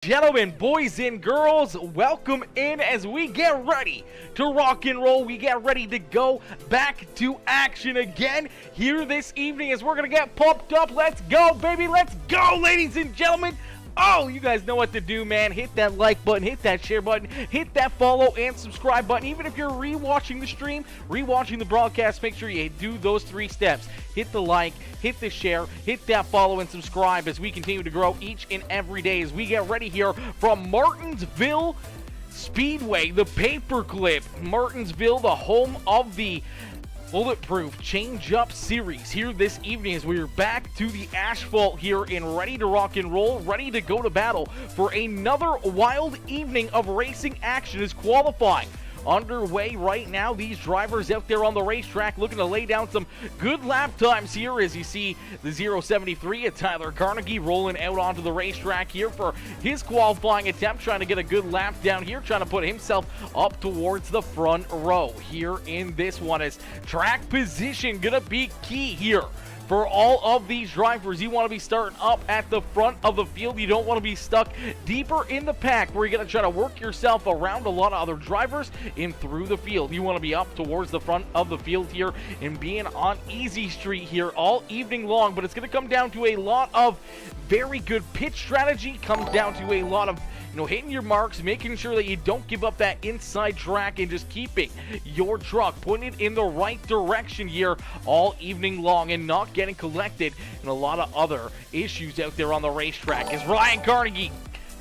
Gentlemen, boys and girls, welcome in as we get ready to rock and roll. We get ready to go back to action again here this evening as we're going to get pumped up. Let's go, baby. Let's go, ladies and gentlemen. Oh, you guys know what to do, man. Hit that like button, hit that share button, hit that follow and subscribe button. Even if you're rewatching the stream, rewatching the broadcast, make sure you do those 3 steps. Hit the like, hit the share, hit that follow and subscribe as we continue to grow each and every day as we get ready here from Martinsville Speedway, the paperclip. Martinsville, the home of the Bulletproof Change-Up Series here this evening as we're back to the asphalt here and ready to rock and roll, ready to go to battle for another wild evening of racing action as qualifying underway right now. These drivers out there on the racetrack looking to lay down some good lap times here as you see the 073 at Tyler Carnegie rolling out onto the racetrack here for his qualifying attempt, trying to get a good lap down here, trying to put himself up towards the front row here in this one as track position gonna be key here. For all of these drivers, you want to be starting up at the front of the field. You don't want to be stuck deeper in the pack where you're going to try to work yourself around a lot of other drivers and through the field. You want to be up towards the front of the field here and being on easy street here all evening long. But it's going to come down to a lot of very good pitch strategy. Comes down to a lot of hitting your marks, making sure that you don't give up that inside track and just keeping your truck, putting it in the right direction here all evening long and not getting collected in a lot of other issues out there on the racetrack. Is Ryan Carnegie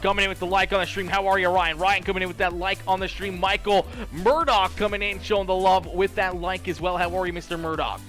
coming in with the like on the stream? How are you, Ryan? Ryan coming in with that like on the stream. Michael Murdoch coming in, showing the love with that like as well. How are you, Mr. Murdoch?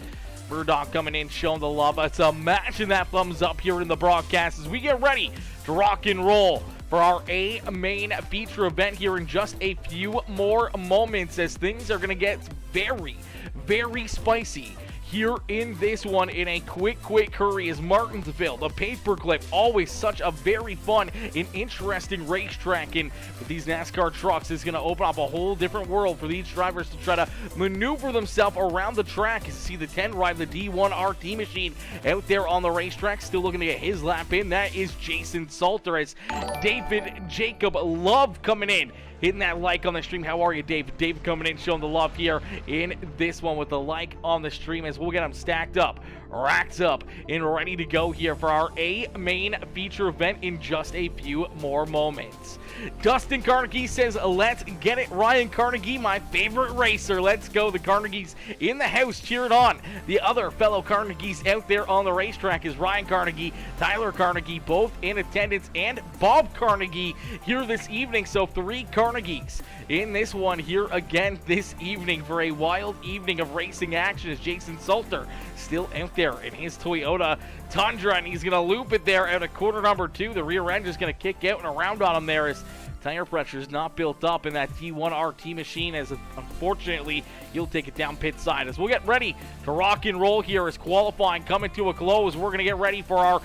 Murdoch coming in, showing the love. It's a match and that thumbs up here in the broadcast as we get ready to rock and roll for our main feature event here in just a few more moments as things are going to get very, very spicy here in this one in a quick hurry. Is Martinsville, the paperclip, always such a very fun and interesting racetrack, and with these NASCAR trucks is going to open up a whole different world for these drivers to try to maneuver themselves around the track. As you see the 10 ride the D1 RT machine out there on the racetrack, still looking to get his lap in. That is Jason Salter as David Jacob Love coming in, hitting that like on the stream. How are you, Dave? Dave coming in, showing the love here in this one with the like on the stream as we'll get them stacked up, racked up, and ready to go here for our main feature event in just a few more moments. Dustin Carnegie says, let's get it. Ryan Carnegie, my favorite racer. Let's go. The Carnegies in the house cheering on the other fellow Carnegies out there on the racetrack is Ryan Carnegie, Tyler Carnegie, both in attendance, and Bob Carnegie here this evening. So 3 Carnegies in this one here again this evening for a wild evening of racing action as Jason Salter still out there in his Toyota Tundra, and he's going to loop it there out of corner number 2. The rear end is going to kick out and around on him there as tire pressure is not built up in that T1 RT machine, as unfortunately you'll take it down pit side as we'll get ready to rock and roll here as qualifying coming to a close. We're going to get ready for our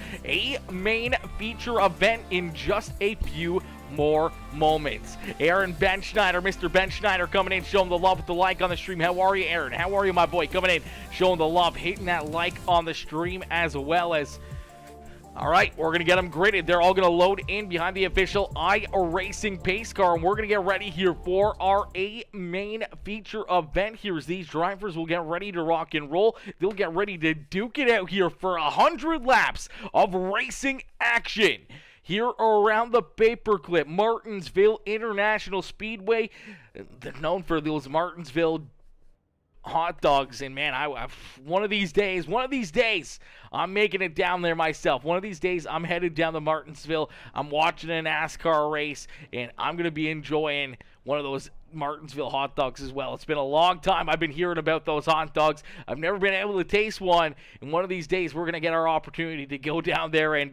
main feature event in just a few more moments. Aaron Ben Schneider, Mr. Ben Schneider coming in, showing the love with the like on the stream. How are you, Aaron? How are you, my boy? Coming in, showing the love, hitting that like on the stream as well as... All right, we're going to get them gridded. They're all going to load in behind the official iRacing pace car, and we're going to get ready here for our main feature event here as these drivers will get ready to rock and roll. They'll get ready to duke it out here for 100 laps of racing action here around the paperclip. Martinsville International Speedway. They're known for those Martinsville hot dogs, and man, I one of these days I'm making it down there myself. One of these days I'm headed down to Martinsville. I'm watching a NASCAR race, and I'm gonna be enjoying one of those Martinsville hot dogs as well. It's been a long time I've been hearing about those hot dogs. I've never been able to taste one, and one of these days we're gonna get our opportunity to go down there and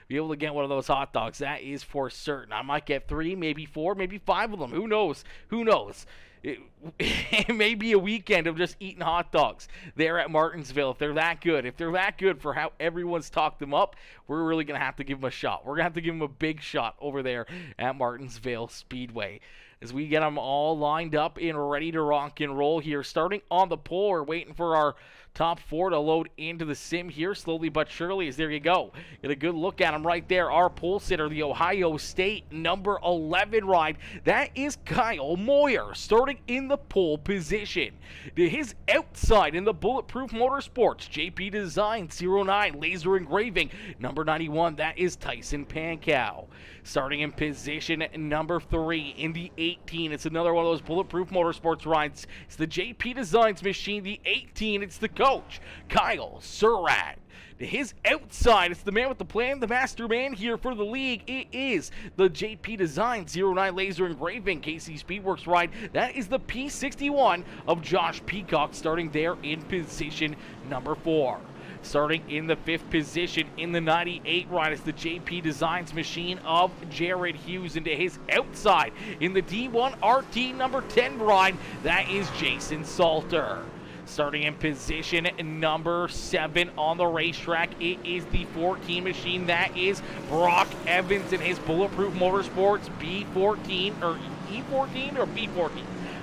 be able to get one of those hot dogs. That is for certain. I might get 3, maybe 4, maybe 5 of them. Who knows? It may be a weekend of just eating hot dogs there at Martinsville if they're that good. If they're that good for how everyone's talked them up, we're really going to have to give them a shot. We're going to have to give them a big shot over there at Martinsville Speedway as we get them all lined up and ready to rock and roll here. Starting on the pole, we're waiting for our top 4 to load into the sim here, slowly but surely, as there you go. Get a good look at him right there. Our pole sitter, the Ohio State number 11 ride. That is Kyle Moyer, starting in the pole position. To his outside in the Bulletproof Motorsports, JP Design 09 laser engraving, number 91. That is Tyson Pankow. Starting in position number 3 in the 18. It's another one of those Bulletproof Motorsports rides. It's the JP Designs machine, the 18. It's the coach, Kyle Surratt. To his outside, it's the man with the plan, the master man here for the league. It is the JP Design 09 laser engraving KC Speedworks ride. That is the P61 of Josh Peacock, starting there in position number 4. Starting in the 5th position in the 98 ride is the JP Designs machine of Jared Hughes. Into his outside in the D1 RT number 10 ride, that is Jason Salter. Starting in position number 7 on the racetrack, it is the 14 machine. That is Brock Evans in his Bulletproof Motorsports B14 or E14 or B14.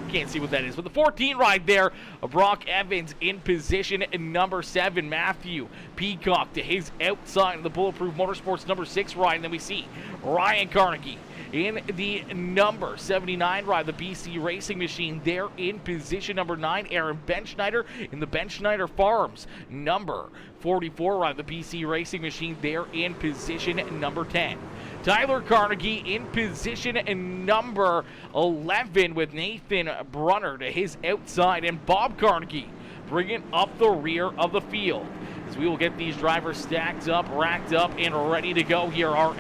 Can't see what that is, but the 14 ride there, Brock Evans in position number 7. Matthew Peacock to his outside in the Bulletproof Motorsports number 6 ride, and then we see Ryan Carnegie in the number 79 ride, the BC Racing Machine there in position number 9. Aaron Benschneider in the Benschneider Farms number 44 ride, the BC Racing Machine there in position number 10. Tyler Carnegie in position number 11 with Nathan Brunner to his outside, and Bob Carnegie bringing up the rear of the field. As we will get these drivers stacked up, racked up, and ready to go here. Our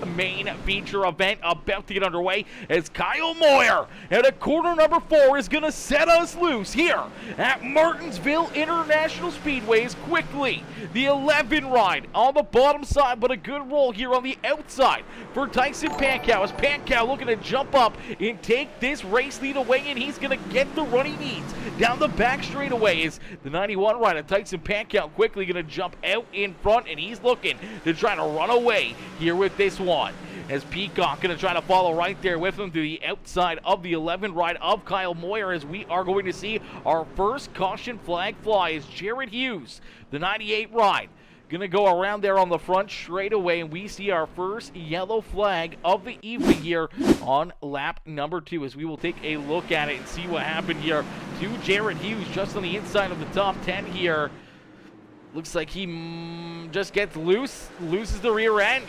main feature event about to get underway as Kyle Moyer at a corner number 4 is going to set us loose here at Martinsville International Speedways quickly. The 11 ride on the bottom side, but a good roll here on the outside for Tyson Pankow. As Pankow looking to jump up and take this race lead away, and he's going to get the run he needs down the back straightaway. Is the 91 ride of Tyson Pankow quickly going to jump out in front, and he's looking to try to run away here with this one. As Peacock going to try to follow right there with him to the outside of the 11 ride of Kyle Moyer, as we are going to see our first caution flag fly as Jared Hughes, the 98 ride, going to go around there on the front straight away, and we see our first yellow flag of the evening here on lap number 2, as we will take a look at it and see what happened here to Jared Hughes just on the inside of the top 10 here. Looks like he just gets loses the rear end.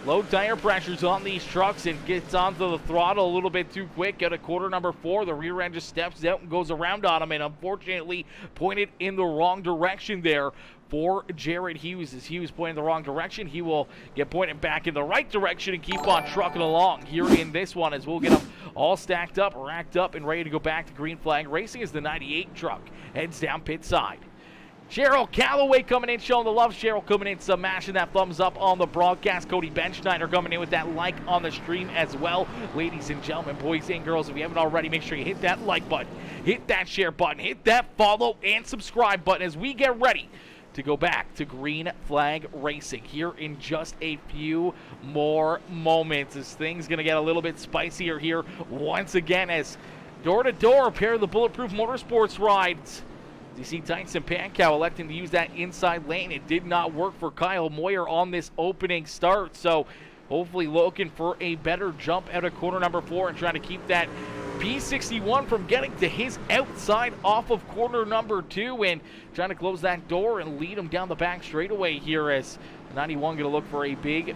Low tire pressures on these trucks and gets onto the throttle a little bit too quick at a corner number 4. The rear end just steps out and goes around on him, and unfortunately pointed in the wrong direction there for Jared Hughes. As Hughes pointing the wrong direction, he will get pointed back in the right direction and keep on trucking along here in this one, as we'll get them all stacked up, racked up, and ready to go back to green flag racing as the 98 truck heads down pit side. Cheryl Calloway coming in, showing the love. Cheryl coming in, smashing that thumbs up on the broadcast. Cody Benschneider coming in with that like on the stream as well. Ladies and gentlemen, boys and girls, if you haven't already, make sure you hit that like button, hit that share button, hit that follow and subscribe button as we get ready to go back to green flag racing here in just a few more moments, as things going to get a little bit spicier here once again, as door-to-door a pair of the Bulletproof Motorsports rides. You see Tyson Pankow electing to use that inside lane. It did not work for Kyle Moyer on this opening start, so hopefully looking for a better jump out of corner number 4 and trying to keep that P61 from getting to his outside off of corner number 2, and trying to close that door and lead him down the back straightaway here, as 91 going to look for a big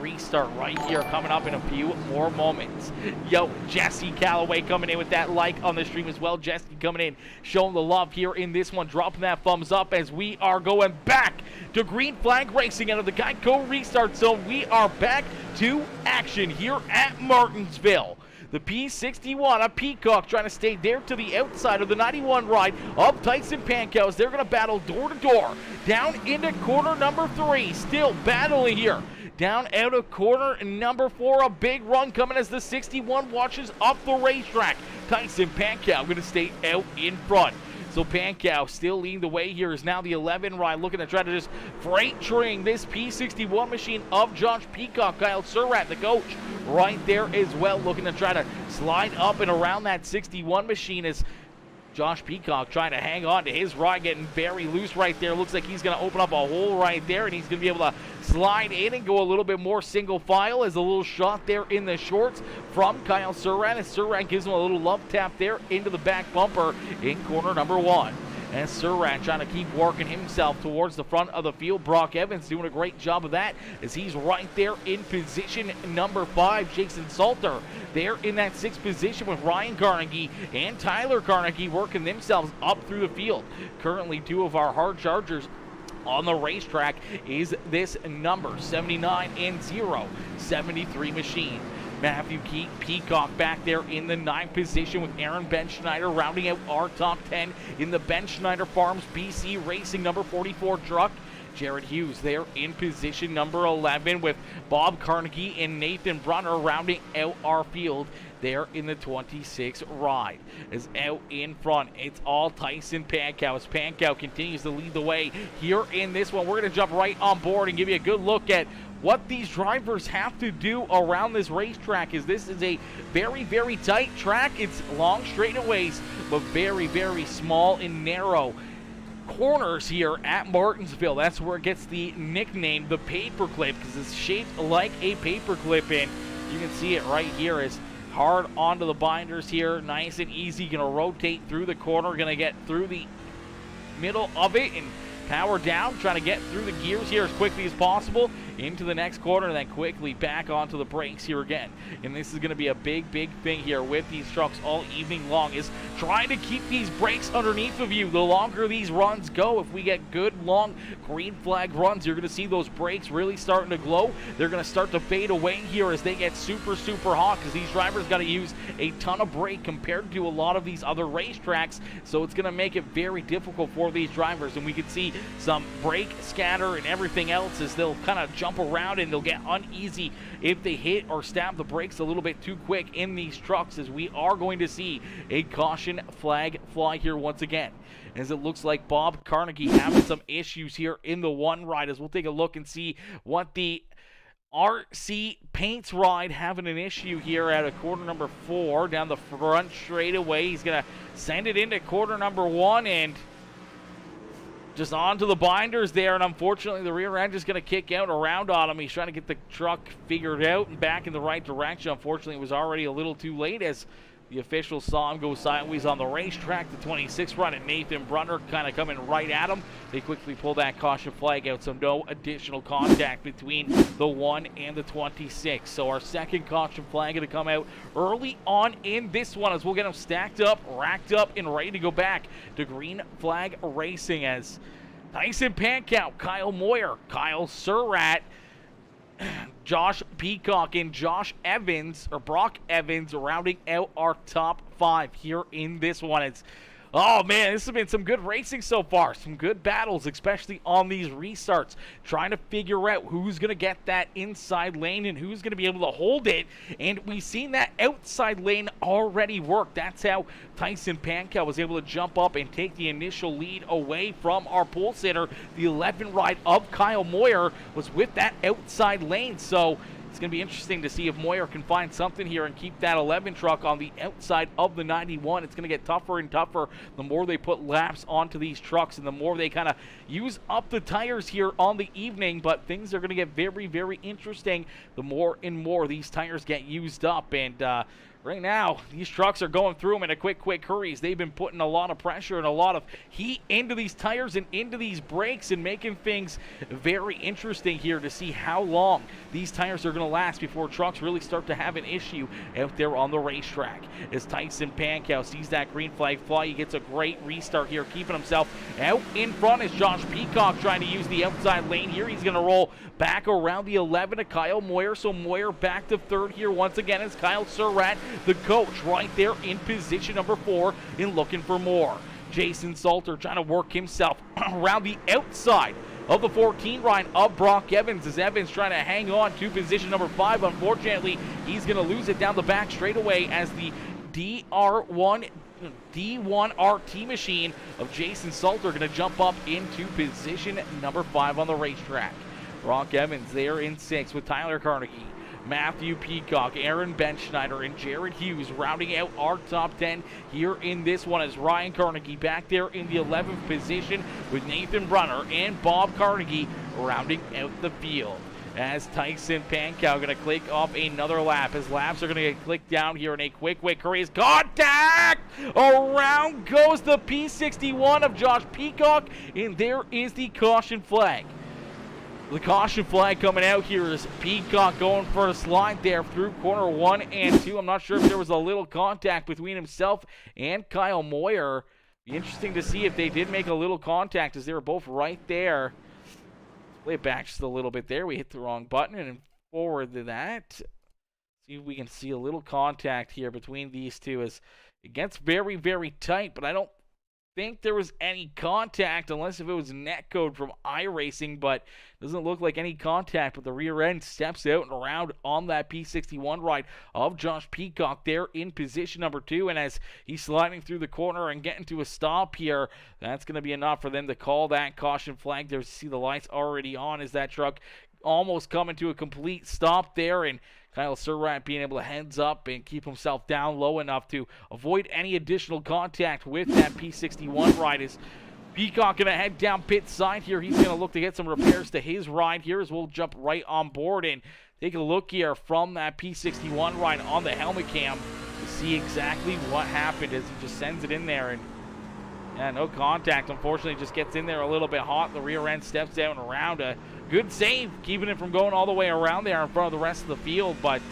restart right here coming up in a few more moments. Yo, Jesse Calloway coming in with that like on the stream as well. Jesse coming in, showing the love here in this one, dropping that thumbs up as we are going back to green flag racing out of the Geico restart zone. We are back to action here at Martinsville. The P61 of Peacock trying to stay there to the outside of the 91 ride of Tyson Pankow, as they're going to battle door to door down into corner number 3. Still battling here down out of corner number 4. A big run coming as the 61 watches up the racetrack. Tyson Pankow going to stay out in front. So Pankow still leading the way here, is now the 11 ride, looking to try to just freight train this P61 machine of Josh Peacock. Kyle Surratt, the coach, right there as well, looking to try to slide up and around that 61 machine, as Josh Peacock trying to hang on to his ride, getting very loose right there. Looks like he's going to open up a hole right there, and he's going to be able to slide in and go a little bit more single file as a little shot there in the shorts from Kyle Surratt, as Surratt gives him a little love tap there into the back bumper in corner number 1. And Surratt trying to keep working himself towards the front of the field. Brock Evans doing a great job of that as he's right there in position number 5. Jason Salter there in that 6th position with Ryan Carnegie and Tyler Carnegie working themselves up through the field. Currently 2 of our hard chargers on the racetrack is this number 79 and 073 machine. Matthew Peacock back there in the 9th position with Aaron Benschneider rounding out our top 10 in the Benschneider Farms BC Racing number 44 truck. Jared Hughes there in position number 11 with Bob Carnegie and Nathan Brunner rounding out our field there in the 26 ride. As out in front, it's all Tyson Pankow as Pankow continues to lead the way here in this one. We're going to jump right on board and give you a good look at what these drivers have to do around this racetrack, is this is a very, very tight track. It's long straightaways, but very, very small and narrow corners here at Martinsville. That's where it gets the nickname the paperclip, because it's shaped like a paperclip, and you can see it right here as hard onto the binders here, nice and easy. Gonna rotate through the corner, gonna get through the middle of it and power down, trying to get through the gears here as quickly as possible into the next corner, and then quickly back onto the brakes here again. And this is going to be a big, big thing here with these trucks all evening long, is trying to keep these brakes underneath of you. The longer these runs go, if we get good, long green flag runs, you're going to see those brakes really starting to glow. They're going to start to fade away here as they get super, super hot, because these drivers got to use a ton of brake compared to a lot of these other racetracks. So it's going to make it very difficult for these drivers, and we can see some brake scatter and everything else as they'll kind of jump around and they'll get uneasy if they hit or stab the brakes a little bit too quick in these trucks, as we are going to see a caution flag fly here once again, as it looks like Bob Carnegie having some issues here in the 1 ride, as we'll take a look and see what the RC Paints ride having an issue here at a corner number 4 down the front straightaway. He's going to send it into corner number 1 and just onto the binders there, and unfortunately the rear end is going to kick out around on him. He's trying to get the truck figured out and back in the right direction. Unfortunately, it was already a little too late as the officials saw him go sideways on the racetrack. The 26 run, and Nathan Brunner kind of coming right at him. They quickly pull that caution flag out, so no additional contact between the 1 and the 26. So our second caution flag going to come out early on in this one, as we'll get them stacked up, racked up, and ready to go back to green flag racing, as Tyson Pankow, Kyle Moyer, Kyle Surratt, Josh Peacock, and Josh Evans, or Brock Evans, rounding out our top 5 here in this one. It's, oh man, this has been some good racing so far. Some good battles, especially on these restarts. Trying to figure out who's going to get that inside lane and who's going to be able to hold it. And we've seen that outside lane already work. That's how Tyson Pankow was able to jump up and take the initial lead away from our pole sitter. The 11 ride of Kyle Moyer was with that outside lane. So it's going to be interesting to see if Moyer can find something here and keep that 11 truck on the outside of the 91. It's going to get tougher and tougher the more they put laps onto these trucks and the more they kind of use up the tires here on the evening. But things are going to get very, very interesting the more and more these tires get used up. And right now, these trucks are going through them in a quick hurries. They've been putting a lot of pressure and a lot of heat into these tires and into these brakes, and making things very interesting here to see how long these tires are going to last before trucks really start to have an issue out there on the racetrack. As Tyson Pankow sees that green flag fly, he gets a great restart here, keeping himself out in front as Josh Peacock trying to use the outside lane here. He's going to roll back around the 11 to Kyle Moyer, so Moyer back to 3rd here once again as Kyle Surratt, the coach, right there in position number 4 and looking for more. Jason Salter trying to work himself around the outside of the 14 ride of Brock Evans, as Evans trying to hang on to position number 5. Unfortunately, he's going to lose it down the back straightaway as the D1 RT machine of Jason Salter going to jump up into position number 5 on the racetrack. Brock Evans there in 6 with Tyler Carnegie, Matthew Peacock, Aaron Benschneider, and Jared Hughes rounding out our top 10 here in this one, as Ryan Carnegie back there in the 11th position with Nathan Brunner and Bob Carnegie rounding out the field. As Tyson Pankow going to click off another lap, as laps are going to get clicked down here in a quick race. Contact! Around goes the P61 of Josh Peacock, and there is the caution flag. The caution flag coming out here is Peacock going for a slide there through corner 1 and 2. I'm not sure if there was a little contact between himself and Kyle Moyer. Be interesting to see if they did make a little contact, as they were both right there. Play it back just a little bit there. We hit the wrong button, and forward to that. See if we can see a little contact here between these two, as it gets very tight, but I don't think there was any contact unless if it was net code from iRacing, but doesn't look like any contact. But the rear end steps out and around on that P61 ride of Josh Peacock there in position number 2, and as he's sliding through the corner and getting to a stop here, that's going to be enough for them to call that caution flag. There, see the lights already on as that truck almost coming to a complete stop there, and Kyle Surratt being able to heads up and keep himself down low enough to avoid any additional contact with that P61 ride. Is Peacock going to head down pit side here? He's going to look to get some repairs to his ride here, as we'll jump right on board and take a look here from that P61 ride on the helmet cam to see exactly what happened, as he just sends it in there. And yeah, no contact. Unfortunately, just gets in there a little bit hot. The rear end steps down and around. A good save, keeping it from going all the way around there in front of the rest of the field. But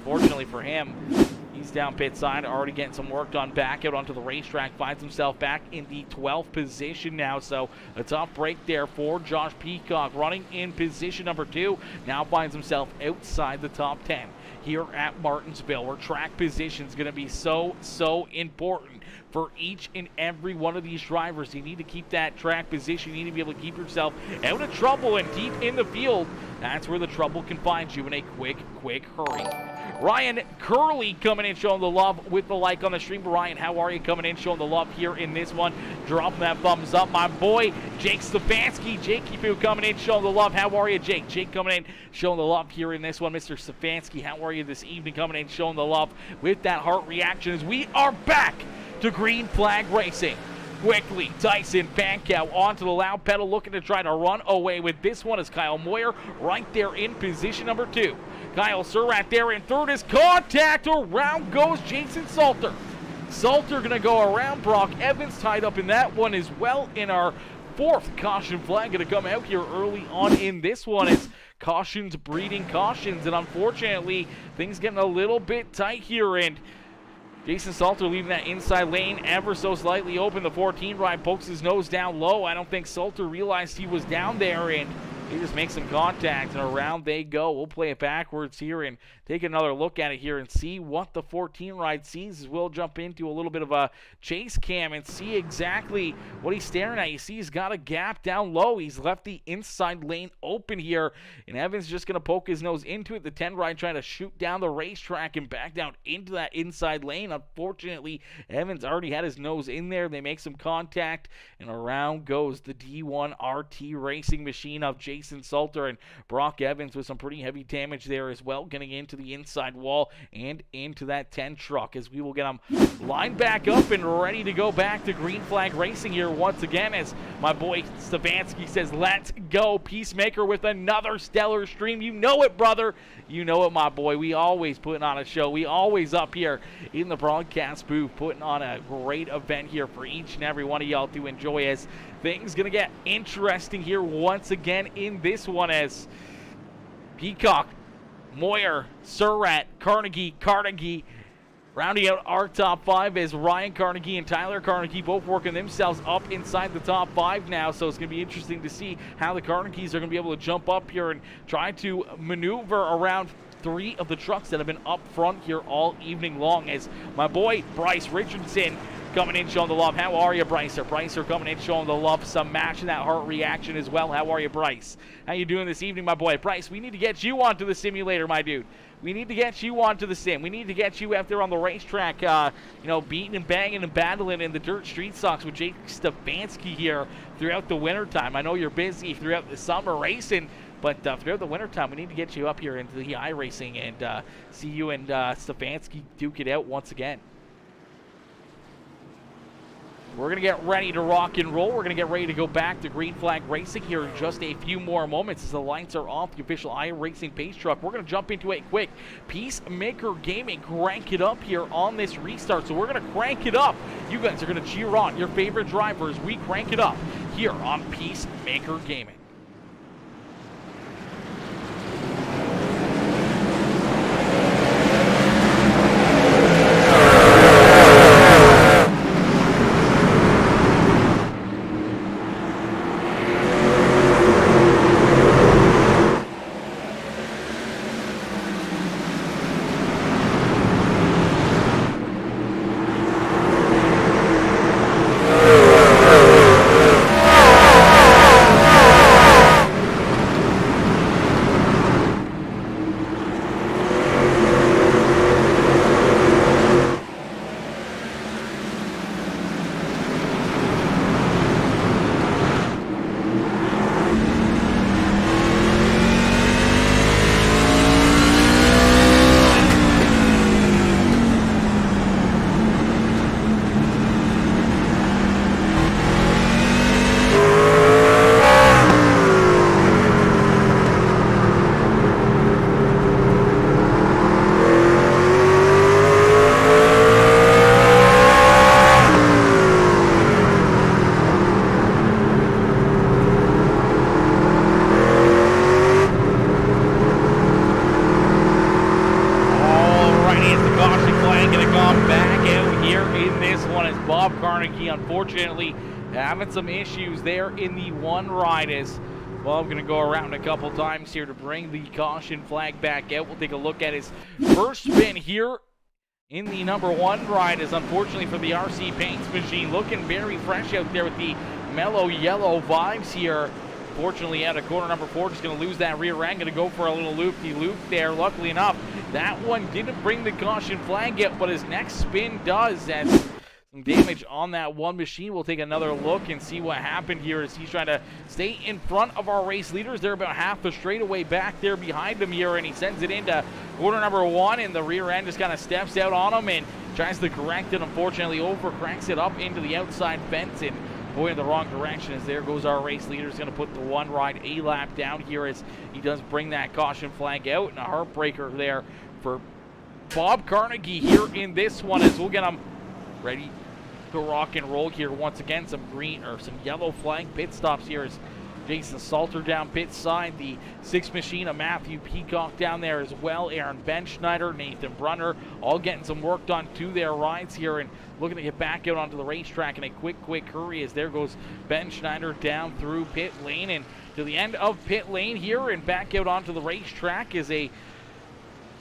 fortunately for him, he's down pit side, already getting some work done back out onto the racetrack. Finds himself back in the 12th position now. So a tough break there for Josh Peacock, running in position number 2. Now finds himself outside the top 10 here at Martinsville, where track position is going to be so important for each and every one of these drivers. You need to keep that track position. You need to be able to keep yourself out of trouble and deep in the field. That's where the trouble can find you in a quick hurry. Ryan Curley coming in, showing the love with the like on the stream. Ryan, how are you coming in, showing the love here in this one? Dropping that thumbs up. My boy, Jake Stefanski. Jake, keep you coming in, showing the love. How are you, Jake? Jake coming in, showing the love here in this one. Mr. Stefanski, how are you this evening? Coming in, showing the love with that heart reaction, as we are back to green flag racing. Quickly, Tyson Pankow onto the loud pedal, looking to try to run away with this one, as Kyle Moyer right there in position number 2. Kyle Surratt there in third. Is contact. Around goes Jason Salter. Salter going to go around. Brock Evans tied up in that one as well. In our 4th caution flag going to come out here early on in this one, as cautions breeding cautions, and unfortunately things getting a little bit tight here, and Jason Salter leaving that inside lane ever so slightly open. The 14 ride pokes his nose down low. I don't think Salter realized he was down there, and he just makes some contact, and around they go. We'll play it backwards here and take another look at it here and see what the 14 ride sees, as we'll jump into a little bit of a chase cam and see exactly what he's staring at. You see he's got a gap down low. He's left the inside lane open here, and Evans just going to poke his nose into it. The 10 ride trying to shoot down the racetrack and back down into that inside lane. Unfortunately, Evans already had his nose in there. They make some contact, and around goes the D1 RT racing machine of Jason Salter, and Brock Evans with some pretty heavy damage there as well, getting into the inside wall and into that 10 truck, as we will get them lined back up and ready to go back to green flag racing here once again, as my boy Stefanski says, let's go. Peacemaker with another stellar stream. You know it, brother. You know it, my boy. We always putting on a show. We always up here in the broadcast booth putting on a great event here for each and every one of y'all to enjoy, as things gonna get interesting here once again in this one, as Peacock, Moyer, Surratt, Carnegie, rounding out our top 5, as Ryan Carnegie and Tyler Carnegie both working themselves up inside the top 5 now. So it's going to be interesting to see how the Carnegies are going to be able to jump up here and try to maneuver around 3 of the trucks that have been up front here all evening long, as my boy Bryce Richardson coming in, showing the love. How are you, Bryce? Bryce coming in, showing the love. Some matching that heart reaction as well. How are you, Bryce? How you doing this evening, my boy? Bryce, we need to get you onto the simulator, my dude. We need to get you onto the sim. We need to get you out there on the racetrack, beating and banging and battling in the dirt street stocks with Jake Stefanski here throughout the wintertime. I know you're busy throughout the summer racing, But throughout the wintertime, we need to get you up here into the iRacing and see you and Stefanski duke it out once again. We're going to get ready to rock and roll. We're going to get ready to go back to green flag racing here in just a few more moments as the lights are off the official iRacing pace truck. We're going to jump into it quick. PeaceMaker Gaming, crank it up here on this restart. So we're going to crank it up. You guys are going to cheer on your favorite drivers. We crank it up here on PeaceMaker Gaming. Unfortunately, having some issues there in the one ride as well. I'm going to go around a couple times here to bring the caution flag back out. We'll take a look at his first spin here in the number one ride is unfortunately for the RC Paints machine. Looking very fresh out there with the mellow yellow vibes here. Fortunately, out of corner number 4, just going to lose that rear end. Going to go for a little loop-de-loop there. Luckily enough, that one didn't bring the caution flag out, but his next spin does. As some damage on that one machine. We'll take another look and see what happened here as he's trying to stay in front of our race leaders. They're about half a straightaway back there behind him here, and he sends it into corner number 1, and the rear end just kind of steps out on him and tries to correct it. Unfortunately, over-cranks it up into the outside fence and going in the wrong direction as there goes our race leader. Is going to put the one ride a lap down here as he does bring that caution flag out, and a heartbreaker there for Bob Carnegie here in this one as we'll get him ready to rock and roll here once again. Some green or some yellow flag pit stops here as Jason Salter down pit side, the 6 machine of Matthew Peacock down there as well, Aaron Benschneider, Nathan Brunner, all getting some work done to their rides here and looking to get back out onto the racetrack in a quick hurry as there goes Benschneider down through pit lane and to the end of pit lane here and back out onto the racetrack is a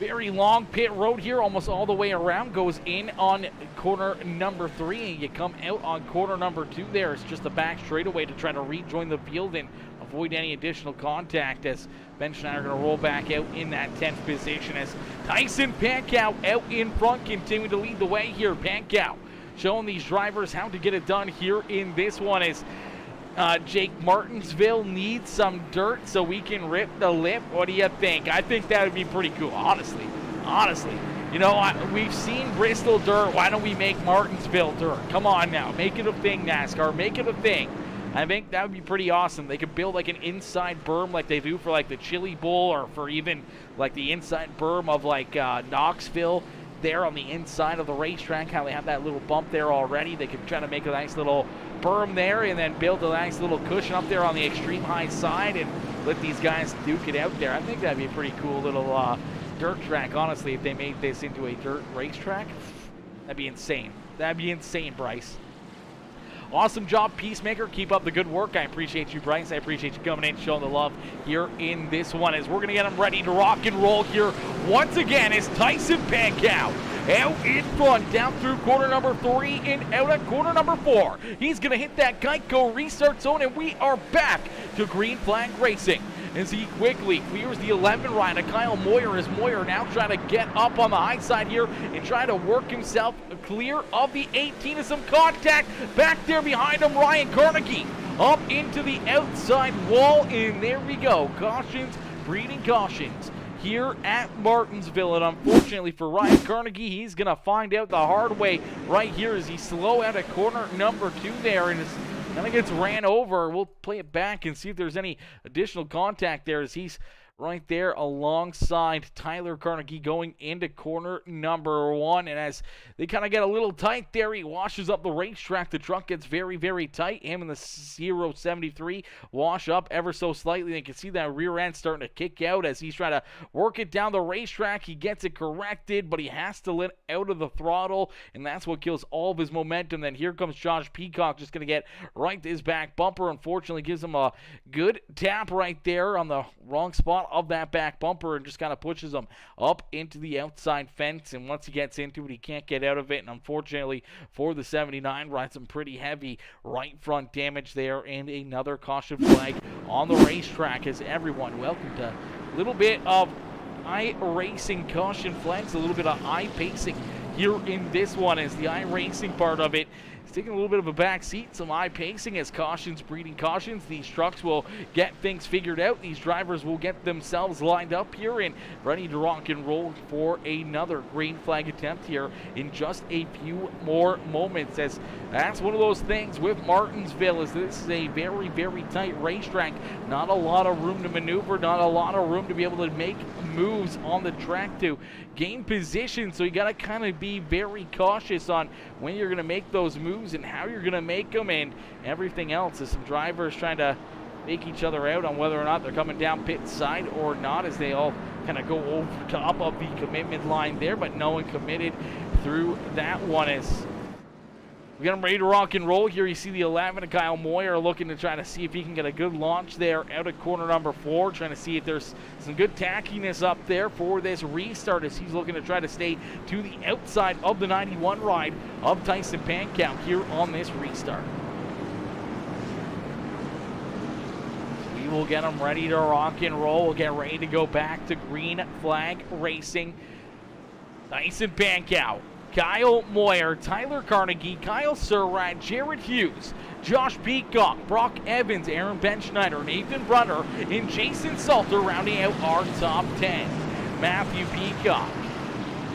very long pit road here, almost all the way around, goes in on corner number 3, and you come out on corner number 2 there. It's just a back straightaway to try to rejoin the field and avoid any additional contact as Benschneider going to roll back out in that 10th position as Tyson Pankow out in front, continuing to lead the way here. Pankow showing these drivers how to get it done here in this one as Jake Martinsville needs some dirt so we can rip the lip. What do you think? I think that would be pretty cool, honestly. You know, we've seen Bristol dirt. Why don't we make Martinsville dirt? Come on now. Make it a thing, NASCAR. Make it a thing. I think that would be pretty awesome. They could build like an inside berm like they do for like the Chili Bowl or for even like the inside berm of like Knoxville there on the inside of the racetrack, how they have that little bump there already. They could try to make a nice little berm there and then build a nice little cushion up there on the extreme high side and let these guys duke it out there. I think that'd be a pretty cool little dirt track, honestly, if they made this into a dirt racetrack. That'd be insane. That'd be insane, Bryce. Awesome job, PeaceMaker. Keep up the good work. I appreciate you, Bryce. I appreciate you coming in, showing the love here in this one as we're going to get them ready to rock and roll here once again as Tyson Pankow out in front, down through corner number 3 and out at corner number 4. He's going to hit that Geico restart zone, and we are back to green flag racing as he quickly clears the 11 ride of Kyle Moyer as Moyer now trying to get up on the high side here and try to work himself clear of the 18 of some contact back there behind him. Ryan Carnegie up into the outside wall, and there we go. Cautions, breeding cautions here at Martinsville, and unfortunately for Ryan Carnegie, he's going to find out the hard way right here as he slow out at corner number 2 there, and kind of gets ran over. We'll play it back and see if there's any additional contact there as he's right there alongside Tyler Carnegie going into corner number 1. And as they kind of get a little tight there, he washes up the racetrack. The truck gets very, very tight. Him and the 073 wash up ever so slightly. You can see that rear end starting to kick out as he's trying to work it down the racetrack. He gets it corrected, but he has to let out of the throttle, and that's what kills all of his momentum. Then here comes Josh Peacock, just going to get right to his back bumper. Unfortunately, gives him a good tap right there on the wrong spot of that back bumper and just kind of pushes him up into the outside fence. And once he gets into it, he can't get out of it. And unfortunately for the 79, rides some pretty heavy right front damage there, and another caution flag on the racetrack. As everyone, welcome to a little bit of iRacing caution flags, a little bit of iPacing here in this one, as the iRacing part of it is taking a little bit of a back seat. Some iPacing as cautions breeding cautions. These trucks will get things figured out. These drivers will get themselves lined up here and ready to rock and roll for another green flag attempt here in just a few more moments, as that's one of those things with Martinsville, is this is a very, very tight racetrack. Not a lot of room to maneuver, not a lot of room to be able to make moves on the track to gain position, so you got to kind of be very cautious on when you're going to make those moves and how you're going to make them and everything else, as some drivers trying to make each other out on whether or not they're coming down pit side or not, as they all kind of go over top of the commitment line there, but no one committed through that one. As we got them ready to rock and roll here. You see the 11 of Kyle Moyer looking to try to see if he can get a good launch there out of corner number 4, trying to see if there's some good tackiness up there for this restart, as he's looking to try to stay to the outside of the 91 ride of Tyson Pankow here on this restart. We will get them ready to rock and roll. We'll get ready to go back to green flag racing. Tyson Pankow, Kyle Moyer, Tyler Carnegie, Kyle Surratt, Jared Hughes, Josh Peacock, Brock Evans, Aaron Benschneider, Nathan Brunner, and Jason Salter rounding out our top 10. Matthew Peacock,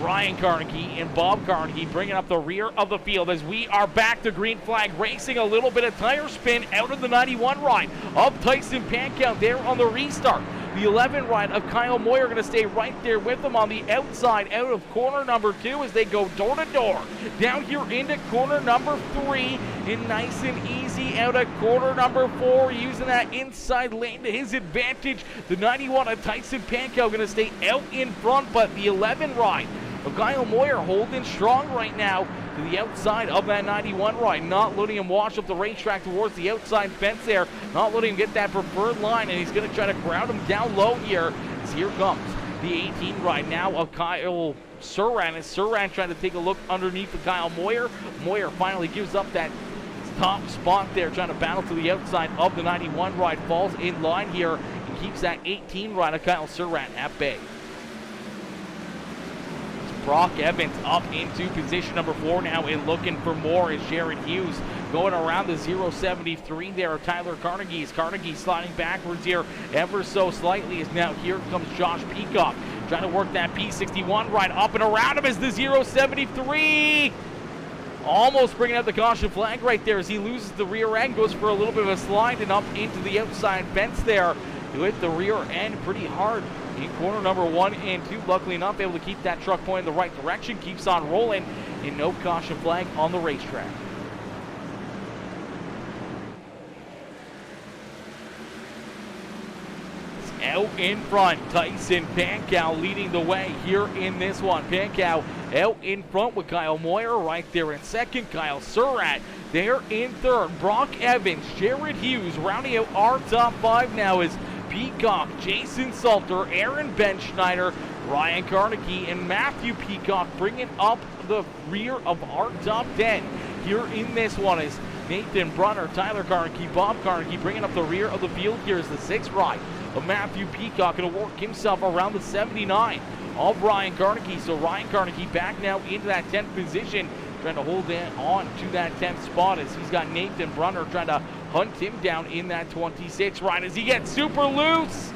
Ryan Carnegie, and Bob Carnegie bringing up the rear of the field as we are back to green flag racing. A little bit of tire spin out of the 91 ride of Tyson Pankow there on the restart. The 11 ride of Kyle Moyer going to stay right there with them on the outside out of corner number 2 as they go door to door down here into corner number 3, and nice and easy out of corner number 4, using that inside lane to his advantage. The 91 of Tyson Pankow going to stay out in front, but the 11 ride of Kyle Moyer holding strong right now to the outside of that 91 ride, not letting him wash up the racetrack towards the outside fence there, not letting him get that preferred line, and he's going to try to ground him down low here, as here comes the 18 ride now of Kyle Surratt, and Surratt trying to take a look underneath of Kyle Moyer. Moyer finally gives up that top spot there, trying to battle to the outside of the 91 ride, falls in line here, and keeps that 18 ride of Kyle Surratt at bay. Brock Evans up into position number 4 now and looking for more as Jared Hughes going around the 073 there. Tyler Carnegie sliding backwards here ever so slightly, as now here comes Josh Peacock trying to work that P61 ride up and around him as the 073 almost bringing out the caution flag right there as he loses the rear end, goes for a little bit of a slide and up into the outside fence there. He hit the rear end pretty hard in corner number 1 and 2. Luckily enough, able to keep that truck pointing the right direction, keeps on rolling, and no caution flag on the racetrack. Out in front, Tyson Pankow leading the way here in this one. Pankow out in front with Kyle Moyer right there in second. Kyle Surratt there in third. Brock Evans, Jared Hughes rounding out our top 5 now is Peacock, Jason Salter, Aaron Benschneider, Ryan Carnegie, and Matthew Peacock bringing up the rear of our top 10. Here in this one is Nathan Brunner, Tyler Carnegie, Bob Carnegie bringing up the rear of the field. Here's the 6th ride of Matthew Peacock, going to work himself around the 79 of Ryan Carnegie. So Ryan Carnegie back now into that 10th position. trying to hold on to that 10th spot as he's got Nathan Brunner trying to hunt him down in that 26 ride as he gets super loose.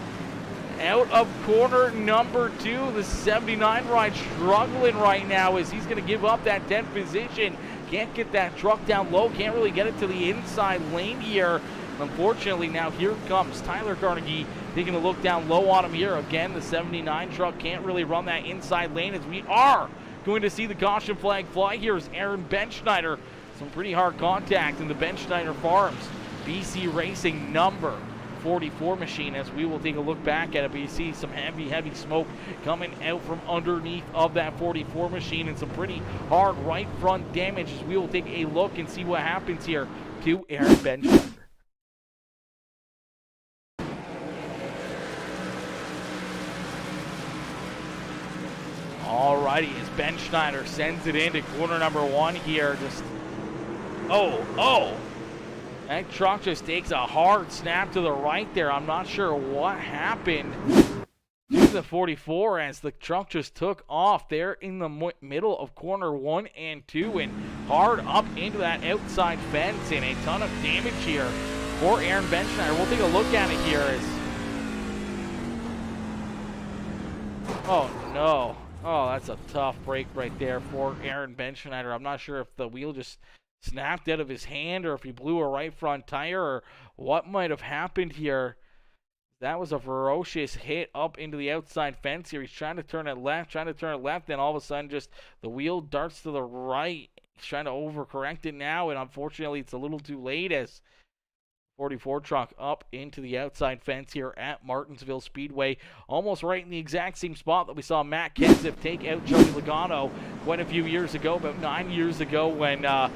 Out of corner number 2, the 79 ride struggling right now as he's going to give up that 10th position. Can't get that truck down low, can't really get it to the inside lane here. Unfortunately, now here comes Tyler Carnegie taking a look down low on him here. Again, the 79 truck can't really run that inside lane as we are going to see the caution flag fly here as Aaron Benschneider. Some pretty hard contact in the Benschneider Farms BC Racing number 44 machine as we will take a look back at it. But you see some heavy smoke coming out from underneath of that 44 machine and some pretty hard right front damage as we will take a look and see what happens here to Aaron Benschneider. Alrighty, as Benschneider sends it into corner number 1 here. Just that truck just takes a hard snap to the right there. I'm not sure what happened to the 44 as the truck just took off there in the middle of corner 1 and 2 and hard up into that outside fence, and a ton of damage here for Aaron Benschneider. We'll take a look at it here as... Oh no. Oh, that's a tough break right there for Aaron Benschneider. I'm not sure if the wheel just snapped out of his hand or if he blew a right front tire or what might have happened here. That was a ferocious hit up into the outside fence here. He's trying to turn it left, then all of a sudden just the wheel darts to the right. He's trying to overcorrect it now, and unfortunately it's a little too late as 44 truck up into the outside fence here at Martinsville Speedway, almost right in the exact same spot that we saw Matt Kenseth take out Joey Logano quite a few years ago, about 9 years ago, when the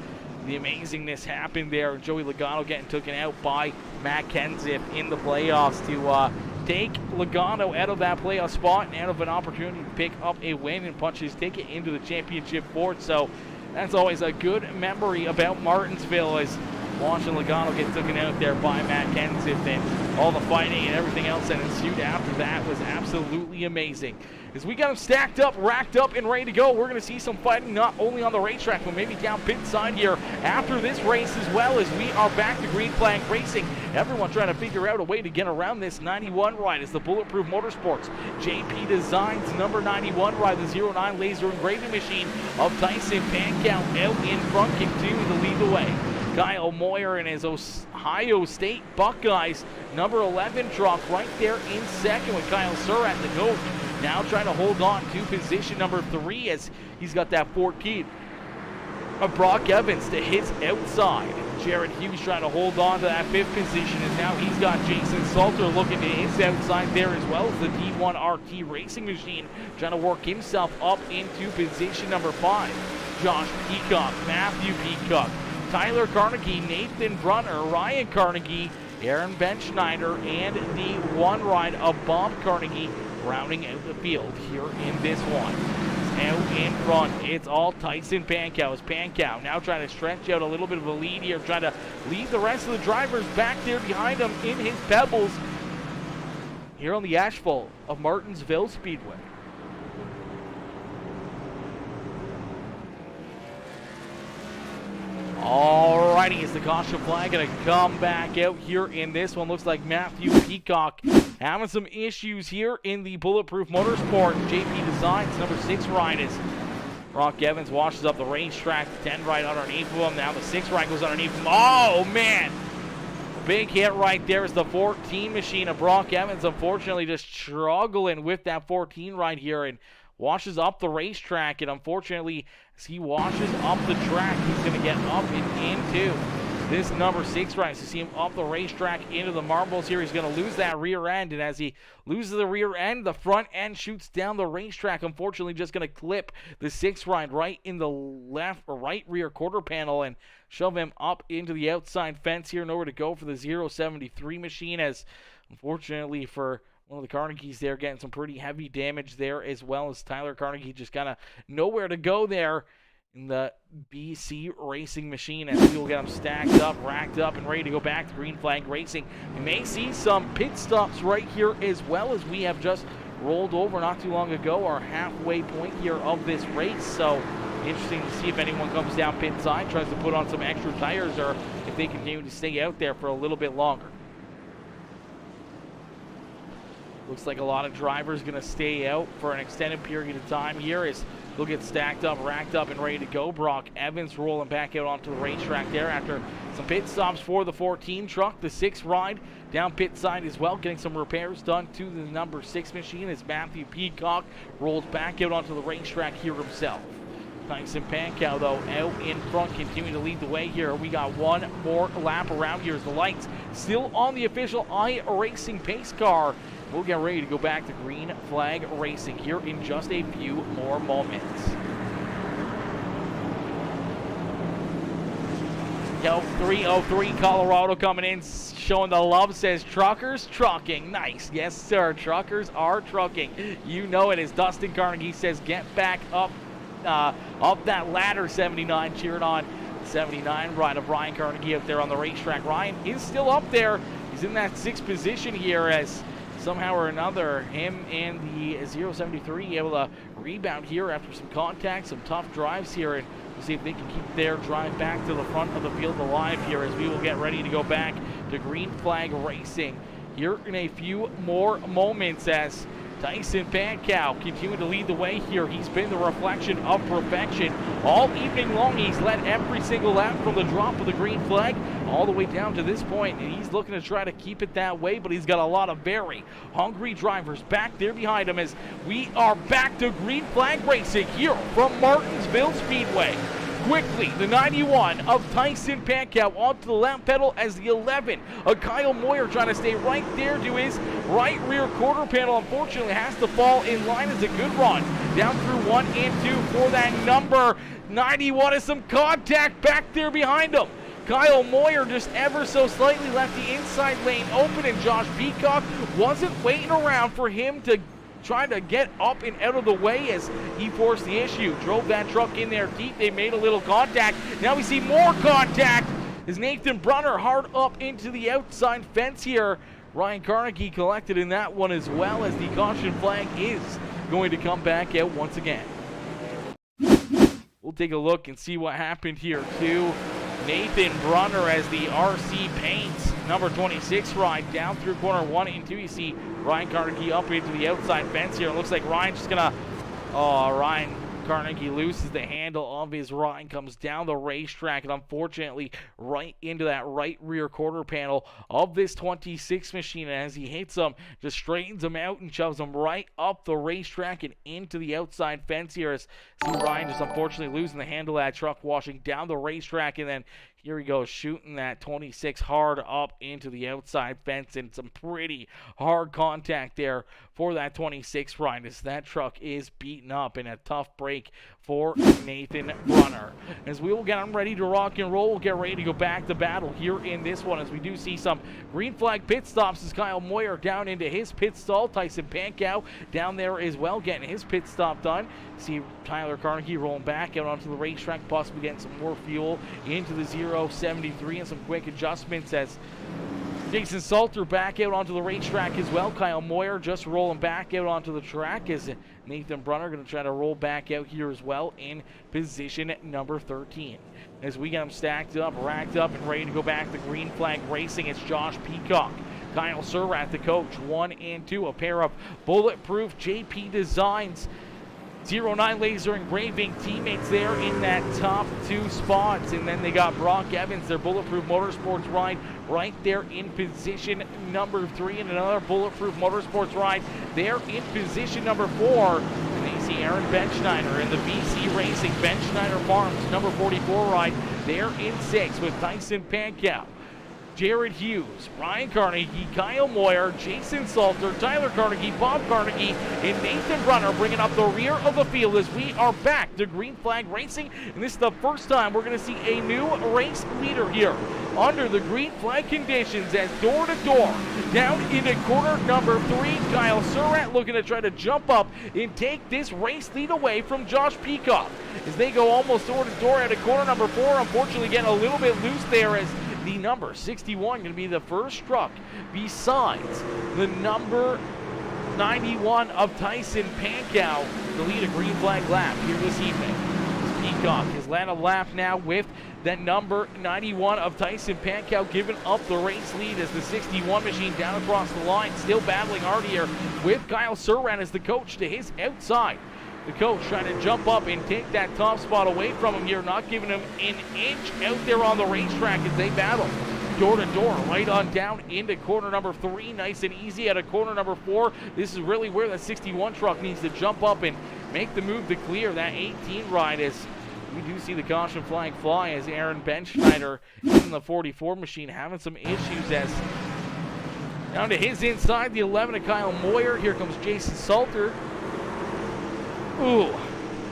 amazingness happened there. Joey Logano getting taken out by Matt Kenseth in the playoffs to take Logano out of that playoff spot and out of an opportunity to pick up a win and punch his ticket into the championship fort. So that's always a good memory about Martinsville, as watching Logano get taken out there by Matt Kenseth, and all the fighting and everything else that ensued after that was absolutely amazing. As we got them stacked up, racked up, and ready to go, we're going to see some fighting not only on the racetrack, but maybe down pit side here after this race as well, as we are back to green flag racing. Everyone trying to figure out a way to get around this 91 ride as the Bulletproof Motorsports JP Designs number 91 ride, the 09 laser engraving machine of Tyson Pankow out in front, continuing to lead the way. Kyle Moyer and his Ohio State Buckeyes number 11 truck right there in second with Kyle Surratt, the coach, now trying to hold on to position number 3 as he's got that 14 of Brock Evans to his outside. Jared Hughes trying to hold on to that 5th position, and now he's got Jason Salter looking to his outside there, as well as the D1 RT Racing Machine trying to work himself up into position number 5. Josh Peacock, Matthew Peacock, Tyler Carnegie, Nathan Brunner, Ryan Carnegie, Aaron Benschneider, and the 1 ride of Bob Carnegie rounding out the field here in this one. Out in front, it's all Tyson Pankow. As Pankow now trying to stretch out a little bit of a lead here, trying to lead the rest of the drivers back there behind him in his pebbles here on the asphalt of Martinsville Speedway. Alrighty, is the caution flag going to come back out here in this one? Looks like Matthew Peacock having some issues here in the Bulletproof Motorsport JP Designs number 6 ride as Brock Evans washes up the racetrack. The 10 ride underneath of him. Now the 6 ride goes underneath him. Oh, man! Big hit right there is the 14 machine of Brock Evans. Unfortunately, just struggling with that 14 ride here and washes up the racetrack, and unfortunately, as he washes up the track, he's going to get up and into this number 6 ride. So see him up the racetrack into the marbles here. He's going to lose that rear end, and as he loses the rear end, the front end shoots down the racetrack. Unfortunately, just going to clip the 6 ride right in the left or right rear quarter panel and shove him up into the outside fence here. Nowhere to go for the 073 machine, as unfortunately for one of the Carnegies there getting some pretty heavy damage there, as well as Tyler Carnegie just kind of nowhere to go there in the BC Racing Machine, as we will get them stacked up, racked up, and ready to go back to green flag racing. We may see some pit stops right here, as well as we have just rolled over not too long ago, our halfway point here of this race. So interesting to see if anyone comes down pit side, tries to put on some extra tires, or if they continue to stay out there for a little bit longer. Looks like a lot of drivers going to stay out for an extended period of time here as they'll get stacked up, racked up, and ready to go. Brock Evans rolling back out onto the racetrack there after some pit stops for the 14 truck. The 6 ride down pit side as well, getting some repairs done to the number 6 machine as Matthew Peacock rolls back out onto the racetrack here himself. Tyson Pankow, though, out in front, continuing to lead the way here. We got one more lap around here as the lights still on the official iRacing pace car. We'll get ready to go back to green flag racing here in just a few more moments. Yo, 303 Colorado coming in, showing the love, says Truckers Trucking. Nice. Yes, sir. Truckers are trucking. You know it, as Dustin Carnegie says, get back up that ladder, 79, cheering on 79 ride of Ryan Carnegie out there on the racetrack. Ryan is still up there. He's in that 6th position here as somehow or another, him and the 073 able to rebound here after some contact, some tough drives here, and we'll see if they can keep their drive back to the front of the field alive here as we will get ready to go back to green flag racing here in a few more moments as Tyson Pankow continuing to lead the way here. He's been the reflection of perfection all evening long. He's led every single lap from the drop of the green flag all the way down to this point, and he's looking to try to keep it that way, but he's got a lot of very hungry drivers back there behind him as we are back to green flag racing here from Martinsville Speedway. Quickly, the 91 of Tyson Pankow onto the lap pedal as the 11 of Kyle Moyer trying to stay right there to his right rear quarter panel. Unfortunately, has to fall in line as a good run down through 1 and 2 for that number 91 is some contact back there behind him. Kyle Moyer just ever so slightly left the inside lane open, and Josh Peacock wasn't waiting around for him to trying to get up and out of the way as he forced the issue. Drove that truck in there deep. They made a little contact. Now we see more contact as Nathan Brunner hard up into the outside fence here. Ryan Carnegie collected in that one as well as the caution flag is going to come back out once again. We'll take a look and see what happened here too. Nathan Brunner as the RC Paints number 26 ride down through corner 1 and 2. You see Ryan Carnegie up into the outside fence here. It looks like Ryan's just gonna, Ryan Carnegie loses the handle of his ride, comes down the racetrack, and unfortunately right into that right rear quarter panel of this 26 machine. And as he hits him, just straightens him out and shoves him right up the racetrack and into the outside fence here. As see Ryan just unfortunately losing the handle of that truck, washing down the racetrack, and then here he goes, shooting that 26 hard up into the outside fence, and some pretty hard contact there for that 26 ride as that truck is beaten up, in a tough break for Nathan Brunner. As we will get him ready to rock and roll, we'll get ready to go back to battle here in this one as we do see some green flag pit stops as Kyle Moyer down into his pit stall. Tyson Pankow down there as well, getting his pit stop done. See Tyler Carnegie rolling back out onto the racetrack, possibly getting some more fuel into the 073 and some quick adjustments as Jason Salter back out onto the racetrack as well. Kyle Moyer just rolling back out onto the track as Nathan Brunner going to try to roll back out here as well in position number 13. As we get them stacked up, racked up, and ready to go back to green flag racing, it's Josh Peacock, Kyle Surratt, the coach, 1 and 2, a pair of Bulletproof JP Designs 09 laser engraving teammates there in that top 2 spots. And then they got Brock Evans, their Bulletproof Motorsports ride, right there in position number 3, and another Bulletproof Motorsports ride there in position number 4. And then you see Aaron Benschneider in the BC Racing Benschneider Farms number 44 ride there in 6 with Tyson Pankow, Jared Hughes, Ryan Carnegie, Kyle Moyer, Jason Salter, Tyler Carnegie, Bob Carnegie, and Nathan Brunner bringing up the rear of the field as we are back to green flag racing. And this is the first time we're going to see a new race leader here under the green flag conditions, as door to door down into corner number 3, Kyle Surratt looking to try to jump up and take this race lead away from Josh Peacock as they go almost door to door out of corner number 4. Unfortunately getting a little bit loose there as the number 61 going to be the first truck besides the number 91 of Tyson Pankow to lead a green flag lap here this evening. Peacock has led a lap now with that number 91 of Tyson Pankow giving up the race lead as the 61 machine down across the line, still battling hard here with Kyle Surratt as the coach to his outside. The coach trying to jump up and take that top spot away from him here, not giving him an inch out there on the racetrack as they battle. Door to door, right on down into corner number 3, nice and easy out of corner number 4. This is really where that 61 truck needs to jump up and make the move to clear that 18 ride, as we do see the caution flag fly as Aaron Benschneider in the 44 machine having some issues. As down to his inside, the 11 of Kyle Moyer. Here comes Jason Salter. Ooh,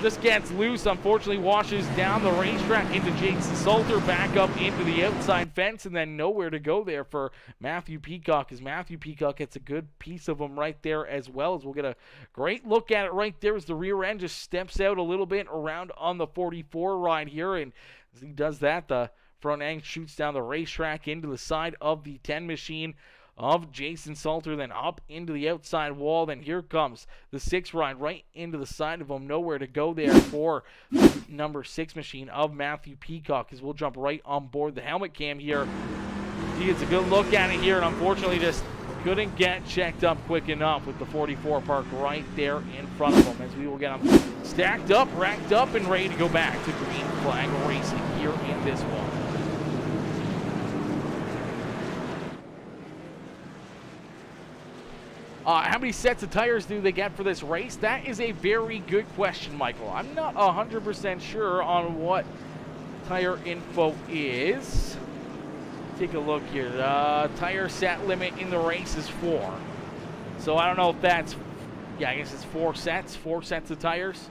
just gets loose, unfortunately washes down the racetrack into Jason Salter, back up into the outside fence, and then nowhere to go there for Matthew Peacock, as Matthew Peacock gets a good piece of him right there, as well as we'll get a great look at it right there as the rear end just steps out a little bit around on the 44 ride here, and as he does that, the front end shoots down the racetrack into the side of the 10 machine of Jason Salter, then up into the outside wall. Then here comes the 6 ride right into the side of him. Nowhere to go there for number 6 machine of Matthew Peacock, as we'll jump right on board the helmet cam here. He gets a good look at it here, and unfortunately just couldn't get checked up quick enough with the 44 parked right there in front of him, as we will get him stacked up, racked up, and ready to go back to green flag racing here in this one. How many sets of tires do they get for this race? That is a very good question, Michael. I'm not 100% sure on what tire info is. Take a look here. Tire set limit in the race is 4. So I don't know if that's, yeah, I guess it's 4 sets of tires.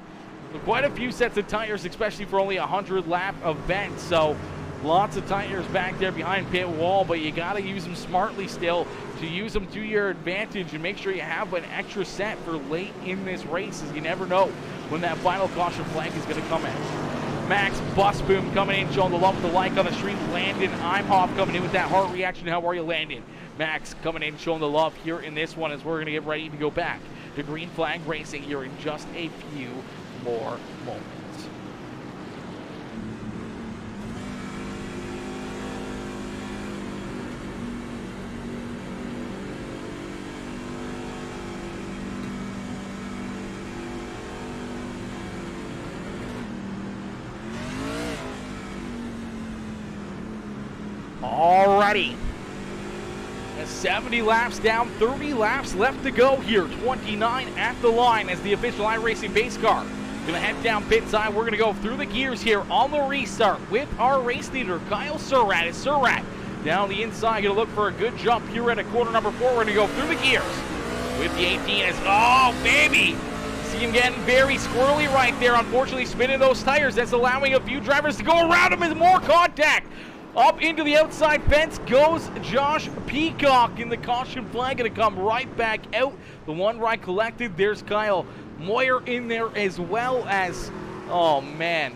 So quite a few sets of tires, especially for only a 100 lap event. So lots of tires back there behind pit wall, but you got to use them smartly still to use them to your advantage, and make sure you have an extra set for late in this race, as you never know when that final caution flag is going to come in. Max Busboom coming in, showing the love with the like on the street. Landon Imhoff coming in with that heart reaction. How are you, Landon? Max coming in, showing the love here in this one, as we're going to get ready to go back to green flag racing here in just a few more moments. Alrighty, 70 laps down, 30 laps left to go here. 29 at the line as the official iRacing base car gonna head down pit side. We're gonna go through the gears here on the restart with our race leader Kyle Surratt. As Surratt down the inside, gonna look for a good jump here at a corner number 4. We're gonna go through the gears with the 18 as, oh baby, see him getting very squirrely right there. Unfortunately, spinning those tires, that's allowing a few drivers to go around him, as more contact. Up into the outside fence goes Josh Peacock, and the caution flag going to come right back out. The 1 ride collected. There's Kyle Moyer in there, as well as, oh man,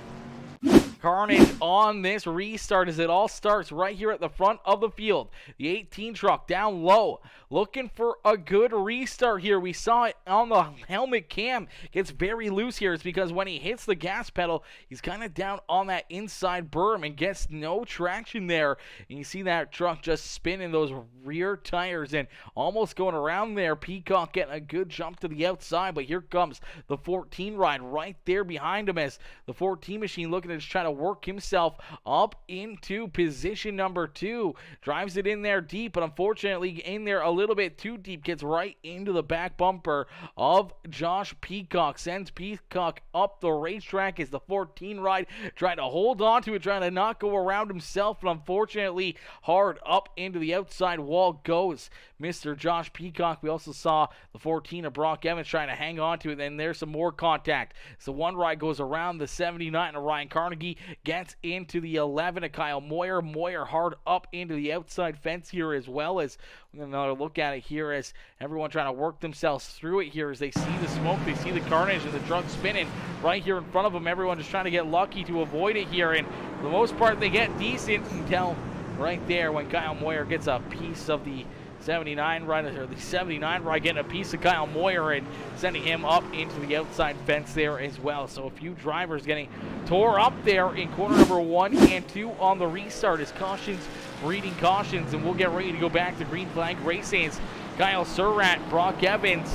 carnage on this restart as it all starts right here at the front of the field. The 18 truck down low, looking for a good restart here. We saw it on the helmet cam. Gets very loose here. It's because when he hits the gas pedal, he's kind of down on that inside berm and gets no traction there. And you see that truck just spinning those rear tires and almost going around there. Peacock getting a good jump to the outside, but here comes the 14 ride right there behind him, as the 14 machine looking to just try to work himself up into position number 2. Drives it in there deep, but unfortunately in there a little bit too deep. Gets right into the back bumper of Josh Peacock. Sends Peacock up the racetrack as the 14 ride trying to hold on to it, trying to not go around himself, but unfortunately hard up into the outside wall goes Mr. Josh Peacock. We also saw the 14 of Brock Evans trying to hang on to it, and there's some more contact. So 1 ride goes around the 79 of Ryan Carnegie, gets into the 11 of Kyle Moyer. Moyer hard up into the outside fence here, as well as another look at it here as everyone trying to work themselves through it here as they see the smoke, they see the carnage, and the truck spinning right here in front of them. Everyone just trying to get lucky to avoid it here, and for the most part they get decent until right there when Kyle Moyer gets a piece of the 79 rider, or the 79 rider, getting a piece of Kyle Moyer and sending him up into the outside fence there as well. So a few drivers getting tore up there in corner number 1 and 2 on the restart as cautions, breeding cautions, and we'll get ready to go back to green flag racing as Kyle Surratt, Brock Evans,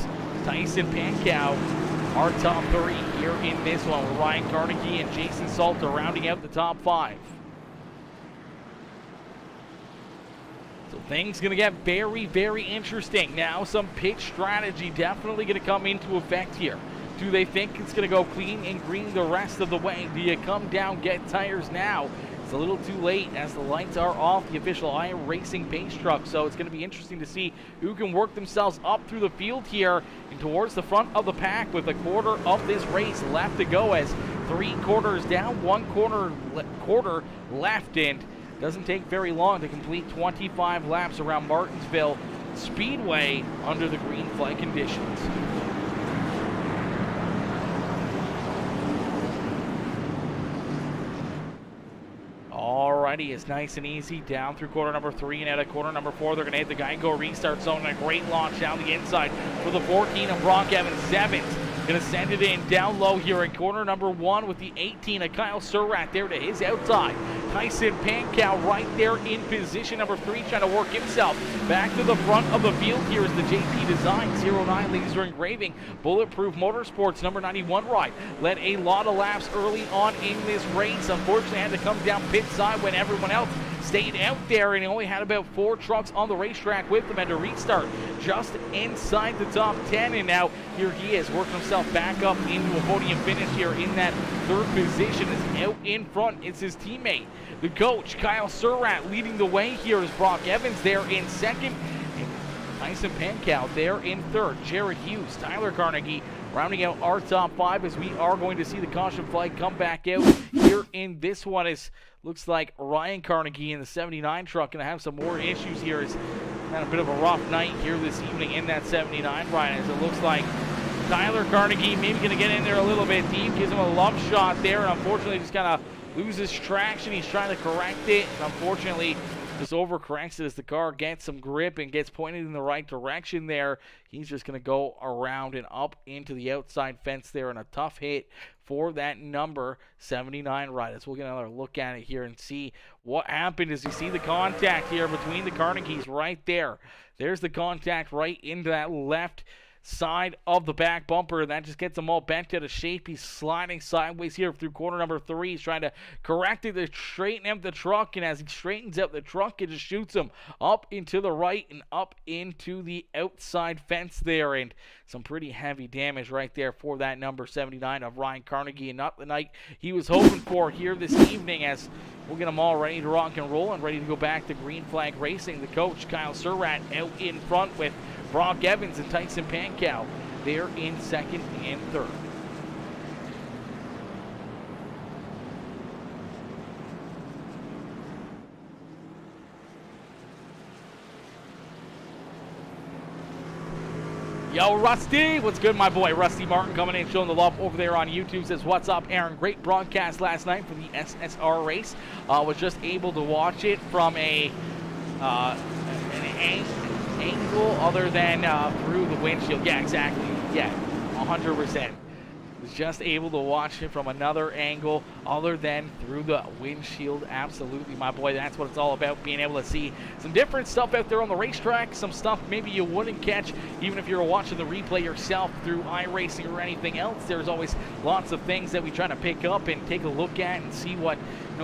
Tyson Pankow, our top 3 here in this one, with Ryan Carnegie and Jason Salter rounding out the top 5. So things going to get very, very interesting. Now some pitch strategy definitely going to come into effect here. Do they think it's going to go clean and green the rest of the way? Do you come down, get tires now? It's a little too late as the lights are off the official iRacing pace truck. So it's going to be interesting to see who can work themselves up through the field here and towards the front of the pack with a quarter of this race left to go, as 3 quarters down, 1 quarter left, and doesn't take very long to complete 25 laps around Martinsville Speedway under the green flag conditions. Alrighty, it's nice and easy down through corner number 3 and out of corner number 4. They're going to hit the Geico restart zone, and a great launch down the inside for the 14 of Brock Evans. Evans going to send it in down low here in corner number 1 with the 18 of Kyle Surratt there to his outside. Tyson Pankow right there in position number 3, trying to work himself back to the front of the field. Here is the JP Design 09 laser engraving Bulletproof Motorsports number 91 ride. Led a lot of laps early on in this race. Unfortunately, had to come down pit side when everyone else stayed out there, and he only had about 4 trucks on the racetrack with him, and to restart just inside the top 10. And now here he is working himself back up into a podium finish here in that 3rd position. Is out in front. It's his teammate, the coach, Kyle Surratt, leading the way here is Brock Evans there in 2nd. And Tyson Pankow there in 3rd. Jared Hughes, Tyler Carnegie rounding out our top 5, as we are going to see the caution flag come back out here in this one. As looks like Ryan Carnegie in the 79 truck going to have some more issues here. It's had a bit of a rough night here this evening in that 79 ride, as it looks like Tyler Carnegie maybe going to get in there a little bit deep, gives him a love shot there, and unfortunately just kind of loses traction. He's trying to correct it, and unfortunately just overcorrects it as the car gets some grip and gets pointed in the right direction there. He's just going to go around and up into the outside fence there, and a tough hit for that number 79 ride. We'll get another look at it here and see what happened. As you see the contact here between the Carnegies right there. There's the contact right into that left side of the back bumper. That just gets him all bent out of shape. He's sliding sideways here through corner number 3. He's trying to correct it to straighten out the truck, and as he straightens out the truck, it just shoots him up into the right and up into the outside fence there, and some pretty heavy damage right there for that number 79 of Ryan Carnegie, and not the night he was hoping for here this evening, as we'll get them all ready to rock and roll and ready to go back to green flag racing. The coach, Kyle Surratt, out in front with Brock Evans and Tyson Pankow there in 2nd and 3rd. Yo, Rusty, what's good, my boy? Rusty Martin coming in, showing the love over there on YouTube. Says, what's up, Aaron? Great broadcast last night for the SSR race. Was just able to watch it from an angle other than through the windshield. Yeah, exactly. Yeah, 100%. Was just able to watch it from another angle other than through the windshield. Absolutely, my boy. That's what it's all about, being able to see some different stuff out there on the racetrack, some stuff maybe you wouldn't catch even if you're watching the replay yourself through iRacing or anything else. There's always lots of things that we try to pick up and take a look at and see what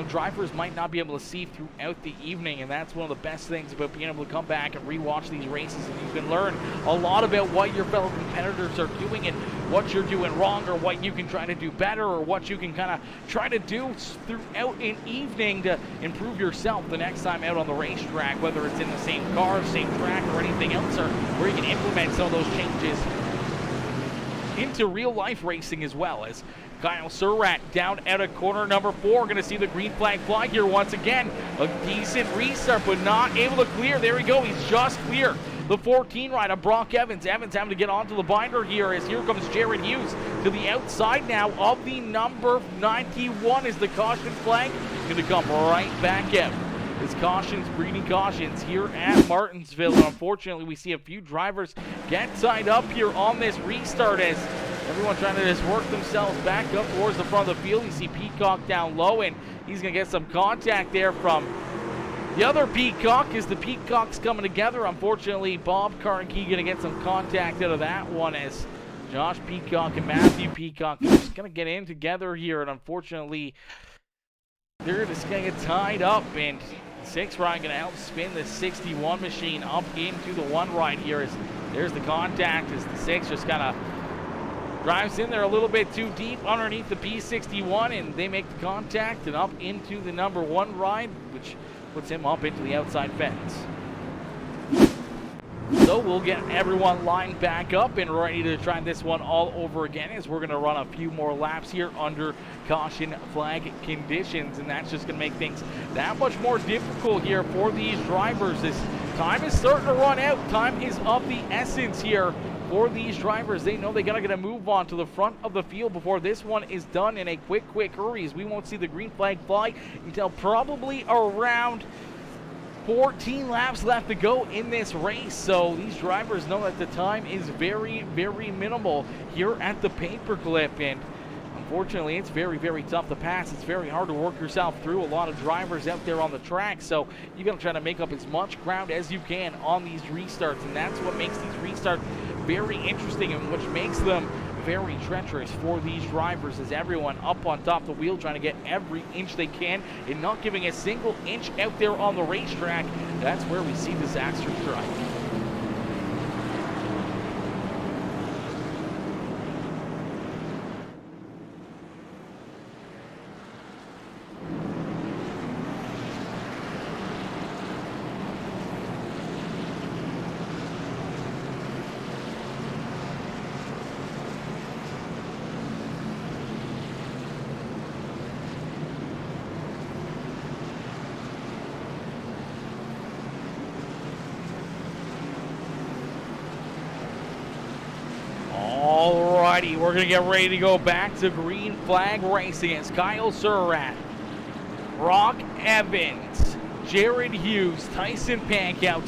drivers might not be able to see throughout the evening, and that's one of the best things about being able to come back and rewatch these races, and you can learn a lot about what your fellow competitors are doing and what you're doing wrong, or what you can try to do better, or what you can kind of try to do throughout an evening to improve yourself the next time out on the racetrack, whether it's in the same car, same track, or anything else, or where you can implement some of those changes into real life racing as well. As Kyle Surratt down out of corner number 4. Going to see the green flag fly here once again. A decent restart, but not able to clear. There we go. He's just clear. The 14 rider, Brock Evans. Evans having to get onto the binder here, as here comes Jared Hughes to the outside now of the number 91 is the caution flag. Going to come right back out. It's cautions breeding cautions here at Martinsville. And unfortunately, we see a few drivers get tied up here on this restart as everyone trying to just work themselves back up towards the front of the field. You see Peacock down low, and he's going to get some contact there from the other Peacock as the Peacocks coming together. Unfortunately, Bob Carnegie going to get some contact out of that one as Josh Peacock and Matthew Peacock are just going to get in together here. And unfortunately, they're just going to get tied up. And 6 ride going to help spin the 61 machine up into the 1 ride here. As there's the contact as the 6 just kind of drives in there a little bit too deep underneath the P61, and they make the contact and up into the number 1 ride, which puts him up into the outside fence. So we'll get everyone lined back up and ready to try this one all over again as we're going to run a few more laps here under caution flag conditions, and that's just going to make things that much more difficult here for these drivers. This time is starting to run out. Time is of the essence here for these drivers. They know they got to get a move on to the front of the field before this one is done in a quick hurry, as we won't see the green flag fly until probably around 14 laps left to go in this race. So these drivers know that the time is very minimal here at the paperclip, and unfortunately it's very tough to pass. It's very hard to work yourself through a lot of drivers out there on the track, so you got to try to make up as much ground as you can on these restarts, and that's what makes these restarts very interesting and which makes them very treacherous for these drivers, as everyone up on top of the wheel trying to get every inch they can and not giving a single inch out there on the racetrack. That's where we see disaster strike. Alrighty, we're going to get ready to go back to green flag racing. It's Kyle Surratt, Brock Evans, Jared Hughes, Tyson Pankow,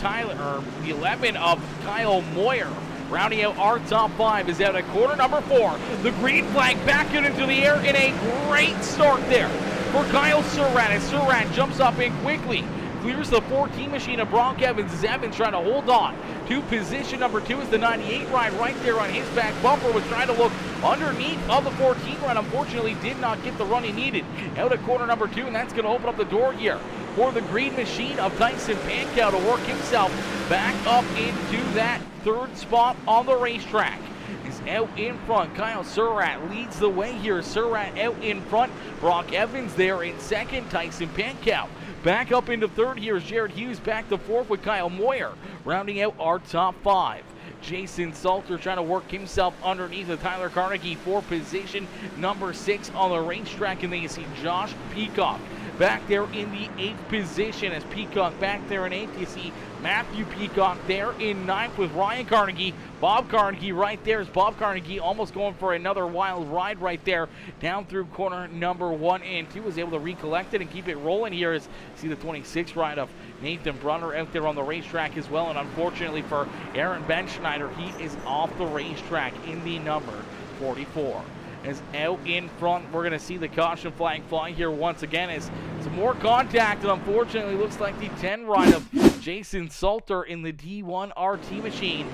the 11 of Kyle Moyer. Rounding out our top 5 is out at corner number 4. The green flag back out into the air in a great start there for Kyle Surratt, as Surratt jumps up in quickly. Clears the 14 machine of Brock Evans as Evans trying to hold on to position number 2 is the 98 ride right there on his back bumper. Was trying to look underneath of the 14 ride. Unfortunately did not get the run he needed out at corner number 2, and that's going to open up the door here for the green machine of Tyson Pankow to work himself back up into that 3rd spot on the racetrack. Is out in front. Kyle Surratt leads the way here. Surratt out in front. Brock Evans there in 2nd. Tyson Pankow back up into 3rd. Here's Jared Hughes back to 4th with Kyle Moyer rounding out our top 5. Jason Salter trying to work himself underneath of Tyler Carnegie for position number 6 on the racetrack, and then you see Josh Peacock back there in the 8th position. As Peacock back there in 8th, you see Matthew Peacock there in 9th with Ryan Carnegie. Bob Carnegie right there, as Bob Carnegie almost going for another wild ride right there down through corner number 1 and 2. Was able to recollect it and keep it rolling here. As you see the 26 ride of Nathan Brunner out there on the racetrack as well. And unfortunately for Aaron Benschneider, he is off the racetrack in the number 44. As out in front, we're going to see the caution flag fly here once again as some more contact, and unfortunately looks like the 10 ride of Jason Salter in the D1 RT machine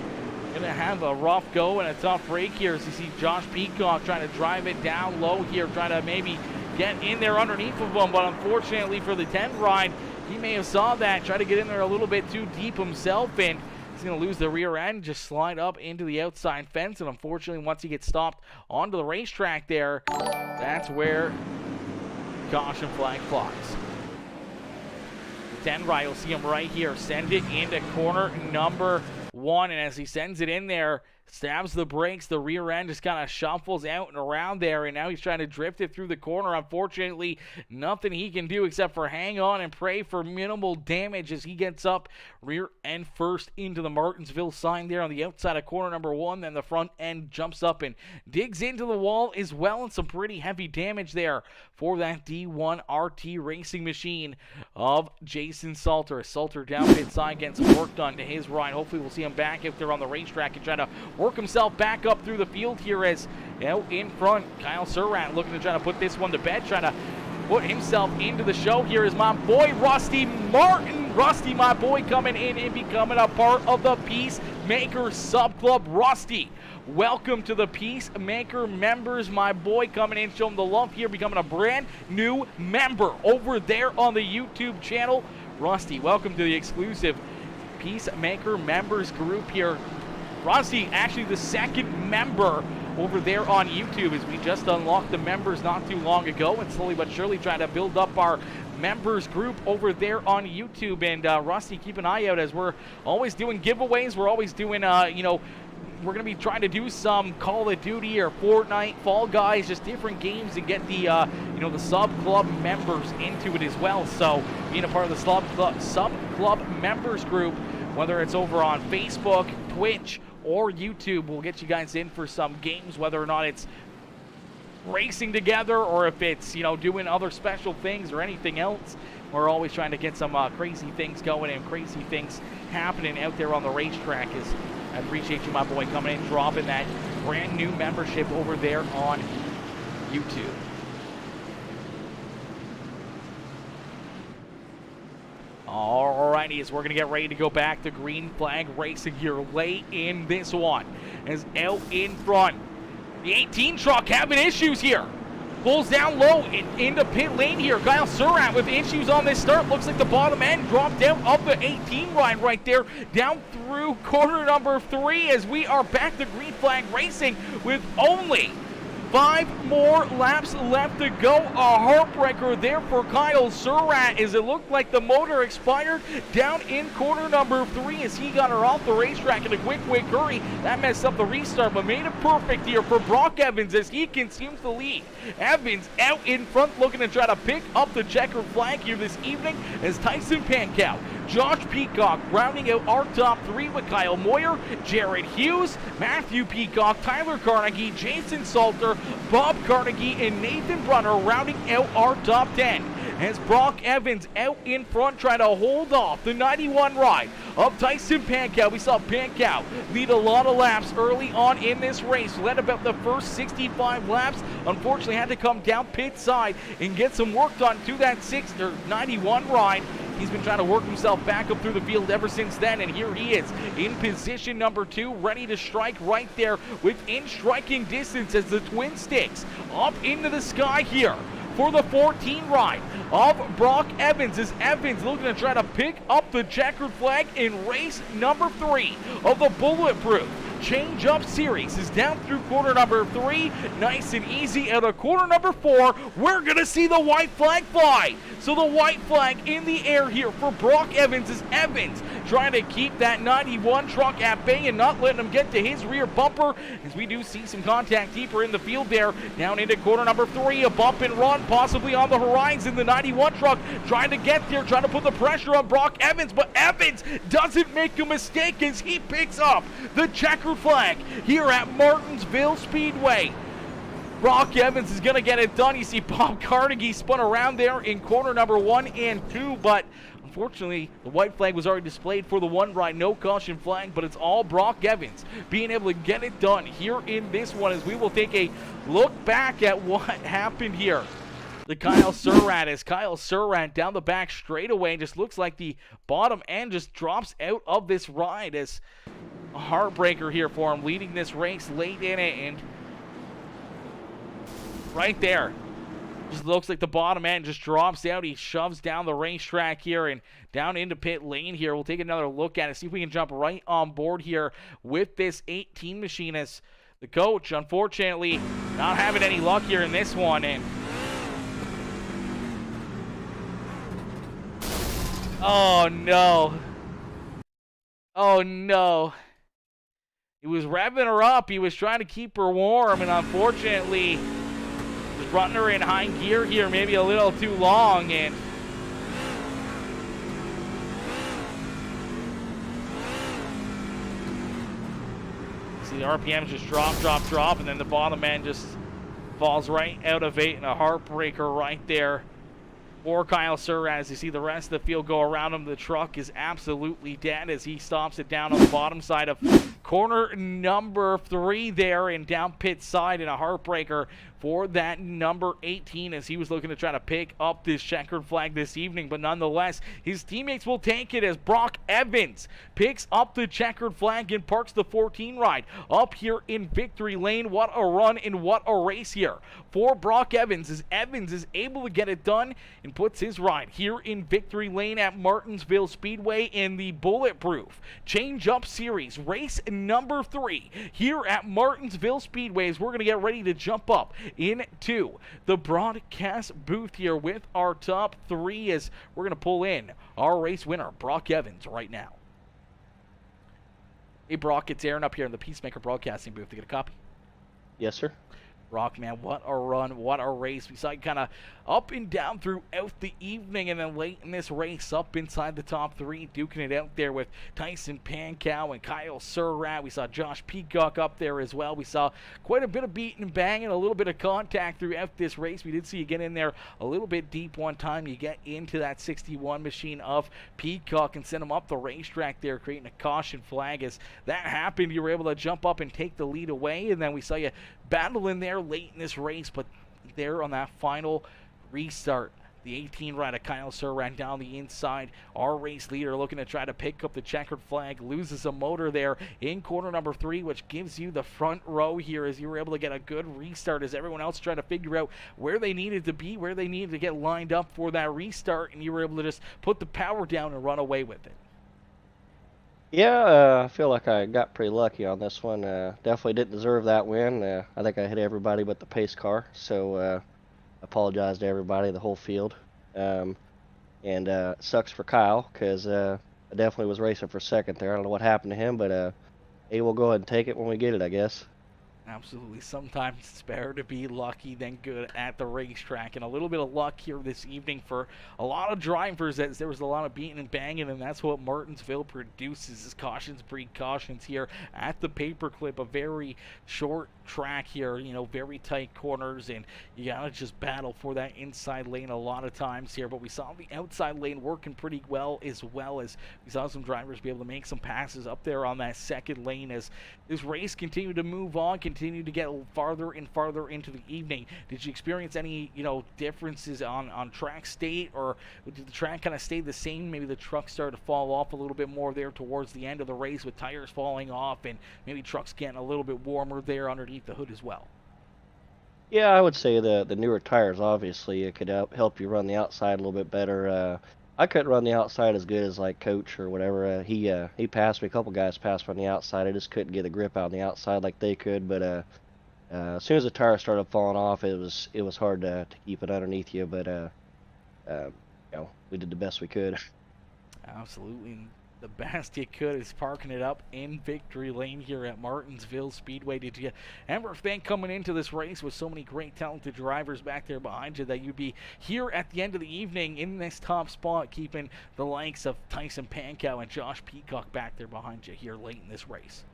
going to have a rough go and a tough break here, as you see Josh Peacock trying to drive it down low here, trying to maybe get in there underneath of him, but unfortunately for the 10 ride, he may have saw that, tried to get in there a little bit too deep himself, and he's going to lose the rear end, just slide up into the outside fence, and unfortunately once he gets stopped onto the racetrack there, that's where caution flag flies. The 10 ride, you'll see him right here, send it into corner number 1, and as he sends it in there, Stabs the brakes, the rear end just kind of shuffles out and around there, and now he's trying to drift it through the corner. Unfortunately, nothing he can do except for hang on and pray for minimal damage as he gets up rear end first into the Martinsville sign there on the outside of corner number 1. Then the front end jumps up and digs into the wall as well, and some pretty heavy damage there for that D1 RT racing machine of Jason Salter. Salter down pit side, getting some work done to his ride. Hopefully we'll see him back out there on the racetrack and try to work himself back up through the field here as out in front, Kyle Surratt looking to try to put this one to bed, trying to put himself into the show here is my boy Rusty Martin. Rusty, my boy, coming in and becoming a part of the PeaceMaker Sub Club. Rusty, welcome to the PeaceMaker members, my boy, coming in, showing the love here, becoming a brand new member over there on the YouTube channel. Rusty, welcome to the exclusive PeaceMaker members group here. Rusty, actually the second member over there on YouTube, as we just unlocked the members not too long ago, and slowly but surely trying to build up our members group over there on YouTube. And Rusty, keep an eye out as we're always doing giveaways. We're always doing, we're going to be trying to do some Call of Duty or Fortnite, Fall Guys, just different games, and get the, the sub club members into it as well. So being a part of the sub club members group, whether it's over on Facebook, Twitch, or YouTube, we'll get you guys in for some games, whether or not it's racing together or if it's, doing other special things or anything else. We're always trying to get some crazy things going and crazy things happening out there on the racetrack. I appreciate you, my boy, coming in, dropping that brand new membership over there on YouTube. Alrighty, as we're going to get ready to go back to green flag racing here late in this one. As out in front, the 18 truck having issues here. Pulls down low into pit lane here. Kyle Surratt with issues on this start. Looks like the bottom end dropped out of the 18 line right there. Down through corner number 3 as we are back to green flag racing with only 5 more laps left to go. A heartbreaker there for Kyle Surratt as it looked like the motor expired down in corner number 3 as he got her off the racetrack in a quick hurry. That messed up the restart, but made it perfect here for Brock Evans as he continues to lead. Evans out in front looking to try to pick up the checkered flag here this evening as Tyson Pankow, Josh Peacock rounding out our top 3 with Kyle Moyer, Jared Hughes, Matthew Peacock, Tyler Carnegie, Jason Salter, Bob Carnegie, and Nathan Brunner rounding out our top 10. As Brock Evans out in front trying to hold off the 91 ride of Tyson Pankow. We saw Pankow lead a lot of laps early on in this race. Led about the first 65 laps. Unfortunately had to come down pit side and get some work done to that 91 ride. He's been trying to work himself back up through the field ever since then, and here he is in position number 2, ready to strike right there within striking distance as the twin sticks up into the sky here for the 14 ride of Brock Evans, as Evans looking to try to pick up the checkered flag in race number 3 of the Bulletproof Change Up Series. Is down through corner number 3, nice and easy. Out of corner number 4, we're gonna see the white flag fly. So the white flag in the air here for Brock Evans, as Evans trying to keep that 91 truck at bay and not letting him get to his rear bumper, as we do see some contact deeper in the field there. Down into corner number 3, a bump and run possibly on the horizon. The 91 truck trying to get there, trying to put the pressure on Brock Evans, but Evans doesn't make a mistake as he picks up the checkered flag here at Martinsville Speedway. Brock Evans is going to get it done. You see Bob Carnegie spun around there in corner number 1 and 2, but unfortunately the white flag was already displayed for the 1 ride. No caution flag, but it's all Brock Evans being able to get it done here in this one, as we will take a look back at what happened here. The Kyle Surratt down the back straightaway, just looks like the bottom end just drops out of this ride, as a heartbreaker here for him, leading this race late in it, and right there, just looks like the bottom end just drops out. He shoves down the racetrack here and down into pit lane here. We'll take another look at it, see if we can jump right on board here with this 18 machine, as the coach, unfortunately, not having any luck here in this one. And oh no. Oh no. He was revving her up. He was trying to keep her warm, and unfortunately, was running her in high gear here, maybe a little too long, and see the RPMs just drop, and then the bottom end just falls right out of it, and a heartbreaker right there for Kyle Surratt. As you see the rest of the field go around him, the truck is absolutely dead as he stops it down on the bottom side of corner number 3 there, and down pit side, and a heartbreaker for that number 18 as he was looking to try to pick up this checkered flag this evening. But nonetheless, his teammates will take it as Brock Evans picks up the checkered flag and parks the 14 ride up here in victory lane. What a run and what a race here for Brock Evans, as Evans is able to get it done and puts his ride here in victory lane at Martinsville Speedway in the Bulletproof Change Up Series race number 3 here at Martinsville Speedway, as we're going to get ready to jump up into the broadcast booth here with our top 3, as we're going to pull in our race winner, Brock Evans, right now. Hey, Brock, it's Aaron up here in the PeaceMaker broadcasting booth. To get a copy? Yes, sir. Brock, man, what a run, what a race. We saw you kind of up and down throughout the evening, and then late in this race, up inside the top 3, duking it out there with Tyson Pankow and Kyle Surratt. We saw Josh Peacock up there as well. We saw quite a bit of beating and banging, a little bit of contact throughout this race. We did see you get in there a little bit deep one time. You get into that 61 machine of Peacock and send him up the racetrack there, creating a caution flag. As that happened, you were able to jump up and take the lead away, and then we saw you battle in there late in this race, but there on that final restart, the 18 rider Kyle Surratt down the inside, our race leader looking to try to pick up the checkered flag, loses a motor there in corner number 3, which gives you the front row here, as you were able to get a good restart, as everyone else tried to figure out where they needed to be, where they needed to get lined up for that restart, and you were able to just put the power down and run away with it. Yeah, I feel like I got pretty lucky on this one. Definitely didn't deserve that win. I think I hit everybody but the pace car, so apologize to everybody, the whole field. And sucks for Kyle, because I definitely was racing for second there. I don't know what happened to him, but hey, we'll go ahead and take it when we get it, I guess. Absolutely. Sometimes it's better to be lucky than good at the racetrack. And a little bit of luck here this evening for a lot of drivers, as there was a lot of beating and banging, and that's what Martinsville produces, is cautions breed cautions here at the paperclip. A very short track here, you know, very tight corners, and you gotta just battle for that inside lane a lot of times here. But we saw the outside lane working pretty well as we saw some drivers be able to make some passes up there on that second lane as this race continued to move on, continue to get farther and farther into the evening. Did you experience any, you know, differences on track state, or did the track kind of stay the same? Maybe the truck started to fall off a little bit more there towards the end of the race, with tires falling off and maybe trucks getting a little bit warmer there underneath the hood as well. Yeah, I would say the newer tires, obviously, it could help you run the outside a little bit better. I couldn't run the outside as good as like Coach or whatever. He passed me. A couple guys passed me on the outside. I just couldn't get a grip out on the outside like they could. But as soon as the tire started falling off, it was hard to keep it underneath you. But you know, we did the best we could. Absolutely. The best you could is parking it up in victory lane here at Martinsville Speedway. Did you ever think coming into this race with so many great talented drivers back there behind you that you'd be here at the end of the evening in this top spot, keeping the likes of Tyson Pankow and Josh Peacock back there behind you here late in this race?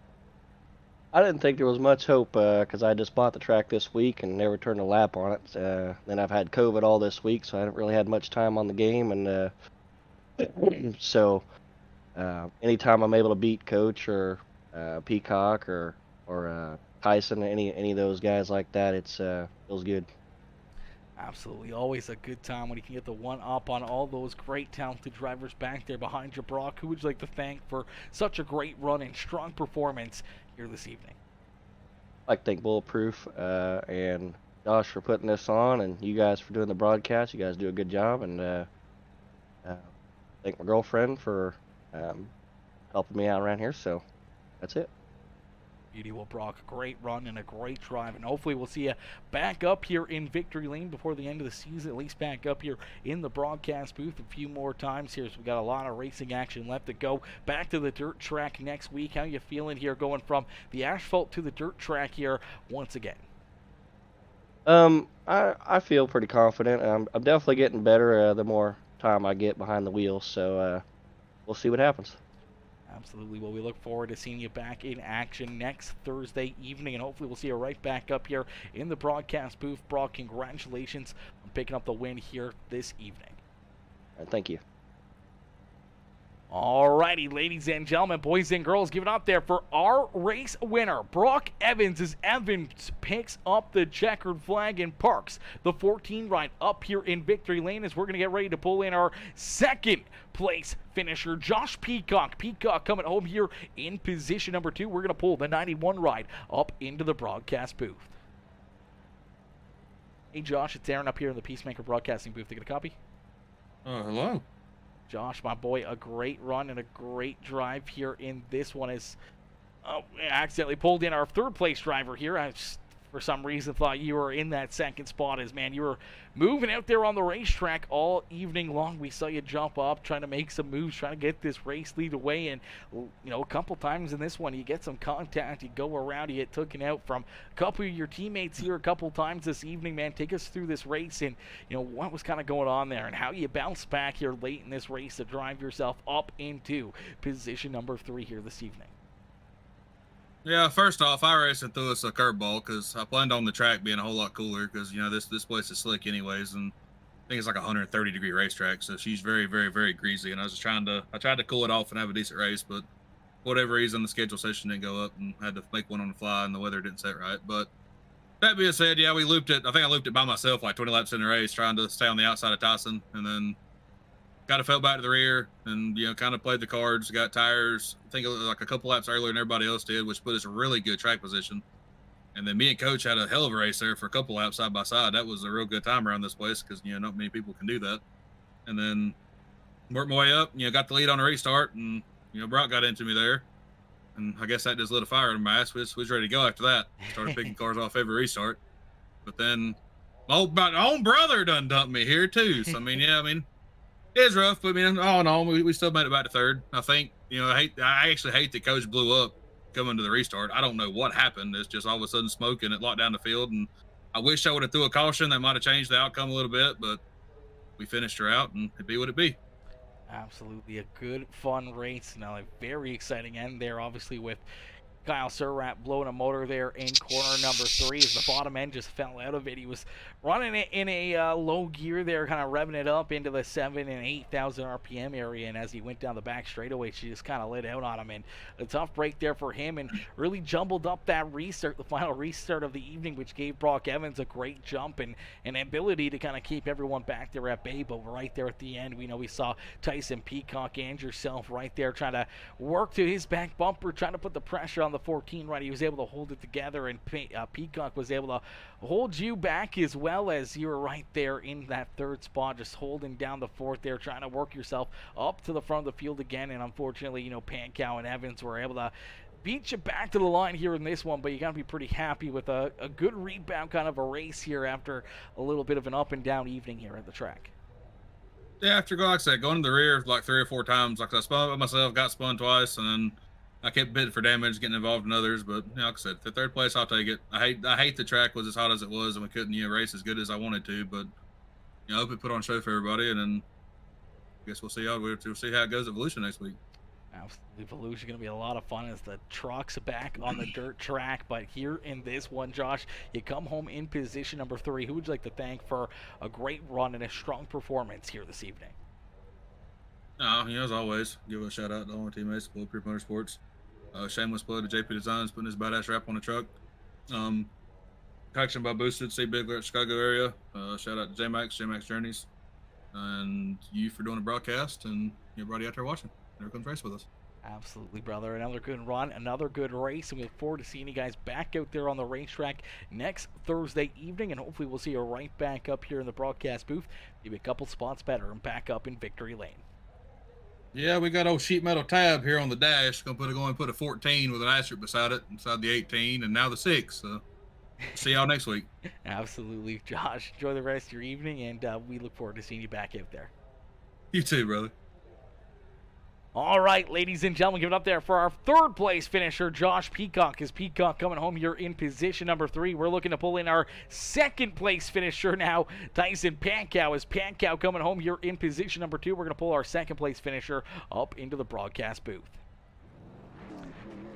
I didn't think there was much hope, because I just bought the track this week and never turned a lap on it. Then I've had COVID all this week, so I haven't really had much time on the game, and so anytime I'm able to beat Coach or Peacock or Tyson, any of those guys like that, it's feels good. Absolutely. Always a good time when you can get the one up on all those great talented drivers back there behind you. Brock, who would you like to thank for such a great run and strong performance here this evening? I'd like to thank Bulletproof and Josh for putting this on, and you guys for doing the broadcast. You guys do a good job, and thank my girlfriend for helping me out around here. So that's it. Beauty. Well, Brock, a great run and a great drive, and hopefully we'll see you back up here in victory lane before the end of the season, at least back up here in the broadcast booth a few more times here. So we got a lot of racing action left to go. Back to the dirt track next week. How you feeling here going from the asphalt to the dirt track here once again? I feel pretty confident. I'm definitely getting better the more time I get behind the wheel, so we'll see what happens. Absolutely. Well, we look forward to seeing you back in action next Thursday evening, and hopefully we'll see you right back up here in the broadcast booth. Brock, congratulations on picking up the win here this evening. Thank you. Alrighty, ladies and gentlemen, boys and girls, give it up there for our race winner, Brock Evans, as Evans picks up the checkered flag and parks the 14 ride up here in victory lane, as we're going to get ready to pull in our second place finisher, Josh Peacock. Peacock coming home here in position number 2. We're going to pull the 91 ride up into the broadcast booth. Hey, Josh, it's Aaron up here in the PeaceMaker broadcasting booth. To get a copy? Hello. Josh, my boy, a great run and a great drive here in this one. As we accidentally pulled in our third place driver here. I just, for some reason, thought you were in that second spot. As, man, you were moving out there on the racetrack all evening long. We saw you jump up, trying to make some moves, trying to get this race lead away. And, you know, a couple times in this one, you get some contact, you go around, you get taken out from a couple of your teammates here a couple times this evening, man. Take us through this race and, you know, what was kind of going on there and how you bounced back here late in this race to drive yourself up into position number 3 here this evening. Yeah, first off, I raced and threw us a curveball because I planned on the track being a whole lot cooler because, you know, this place is slick anyways, and I think it's like a 130-degree racetrack, so she's very, very, very greasy, and I tried to cool it off and have a decent race, but for whatever reason, the schedule session didn't go up and I had to make one on the fly, and the weather didn't set right. But that being said, yeah, we looped it. I think I looped it by myself like 20 laps in the race, trying to stay on the outside of Tyson, and then kind of fell back to the rear and, you know, kind of played the cards, got tires, I think like a couple laps earlier than everybody else did, which put us in a really good track position. And then me and Coach had a hell of a race there for a couple laps side by side. That was a real good time around this place because, you know, not many people can do that. And then worked my way up, you know, got the lead on the restart, and, you know, Brock got into me there. And I guess that just lit a fire in my ass. We was ready to go after that. Started picking cars off every restart. But then my own brother done dumped me here too. So, I mean, yeah, I mean, it was rough, but I mean, all in all, we still made it back to third. I think, you know, I actually hate that Coach blew up coming to the restart. I don't know what happened. It's just all of a sudden smoke and it locked down the field. And I wish I would have threw a caution. That might have changed the outcome a little bit, but we finished her out and it be what it be. Absolutely a good, fun race. Now, a very exciting end there, obviously, with Kyle Surratt blowing a motor there in corner number 3 as the bottom end just fell out of it. He was running it in a low gear there, kind of revving it up into the 7,000 and 8,000 RPM area, and as he went down the back straightaway, she just kind of lit out on him, and a tough break there for him, and really jumbled up that restart, the final restart of the evening, which gave Brock Evans a great jump and an ability to kind of keep everyone back there at bay. But right there at the end, we saw Tyson Peacock and yourself right there trying to work to his back bumper, trying to put the pressure on the 14 right. He was able to hold it together, and Peacock was able to hold you back as well, as you were right there in that third spot, just holding down the fourth there, trying to work yourself up to the front of the field again. And unfortunately, Pankow and Evans were able to beat you back to the line here in this one, but you got to be pretty happy with a good rebound kind of a race here after a little bit of an up and down evening here at the track. Yeah, after, like I said, going to the rear like 3 or 4 times, like I spun by myself, got spun twice, and then I kept bidding for damage, getting involved in others. But like I said, the third place, I'll take it. I hate the track was as hot as it was, and we couldn't race as good as I wanted to. But I hope it put on a show for everybody, and then I guess we'll see how it goes at Evolution next week. Absolutely, Evolution going to be a lot of fun as the truck's back on the dirt track. But here in this one, Josh, you come home in position number 3. Who would you like to thank for a great run and a strong performance here this evening? As always, give a shout out to all my teammates, Bulletproof Motorsports. Shameless plug to JP Designs, putting his badass wrap on the truck. Traction by Boosted, C. Bigler at Chicago area. Shout out to J-Max Journeys, and you for doing the broadcast, and everybody out there watching. Never comes race with us. Absolutely, brother. Another good run, another good race, and we look forward to seeing you guys back out there on the racetrack next Thursday evening, and hopefully we'll see you right back up here in the broadcast booth, maybe a couple spots better, and back up in victory lane. Yeah, we got old sheet metal tab here on the dash. Go and put a 14 with an asterisk beside it, inside the 18, and now the 6. So see y'all next week. Absolutely, Josh. Enjoy the rest of your evening, and we look forward to seeing you back out there. You too, brother. All right, ladies and gentlemen, give it up there for our third place finisher, Josh Peacock. Is Peacock coming home here in position number 3. We're looking to pull in our second place finisher now, Tyson Pankow. Is Pankow coming home here in position number 2? We're going to pull our second place finisher up into the broadcast booth.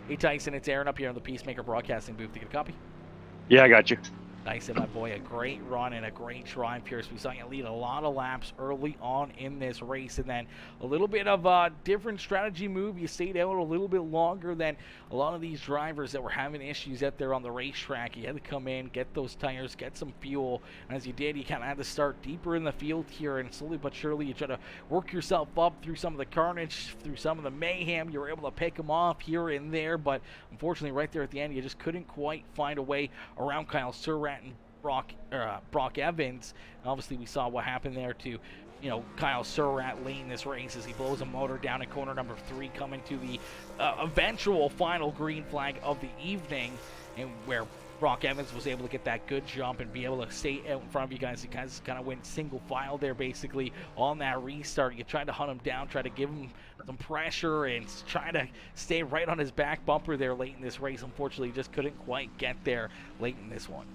Hey, Tyson, it's Aaron up here in the PeaceMaker broadcasting booth. You get a copy? Yeah, I got you. Tyson, my boy, a great run and a great drive here. So we saw you lead a lot of laps early on in this race, and then a little bit of a different strategy move. You stayed out a little bit longer than a lot of these drivers that were having issues out there on the racetrack. You had to come in, get those tires, get some fuel, and as you did, you kind of had to start deeper in the field here, and slowly but surely you try to work yourself up through some of the carnage, through some of the mayhem. You were able to pick them off here and there, but unfortunately right there at the end, you just couldn't quite find a way around Kyle Surratt and Brock Evans. And obviously, we saw what happened there to, Kyle Surratt late in this race as he blows a motor down in corner number 3, coming to the eventual final green flag of the evening, and where Brock Evans was able to get that good jump and be able to stay out in front of you guys. You guys kind of went single file there basically on that restart. You tried to hunt him down, try to give him some pressure and try to stay right on his back bumper there late in this race. Unfortunately, just couldn't quite get there late in this one.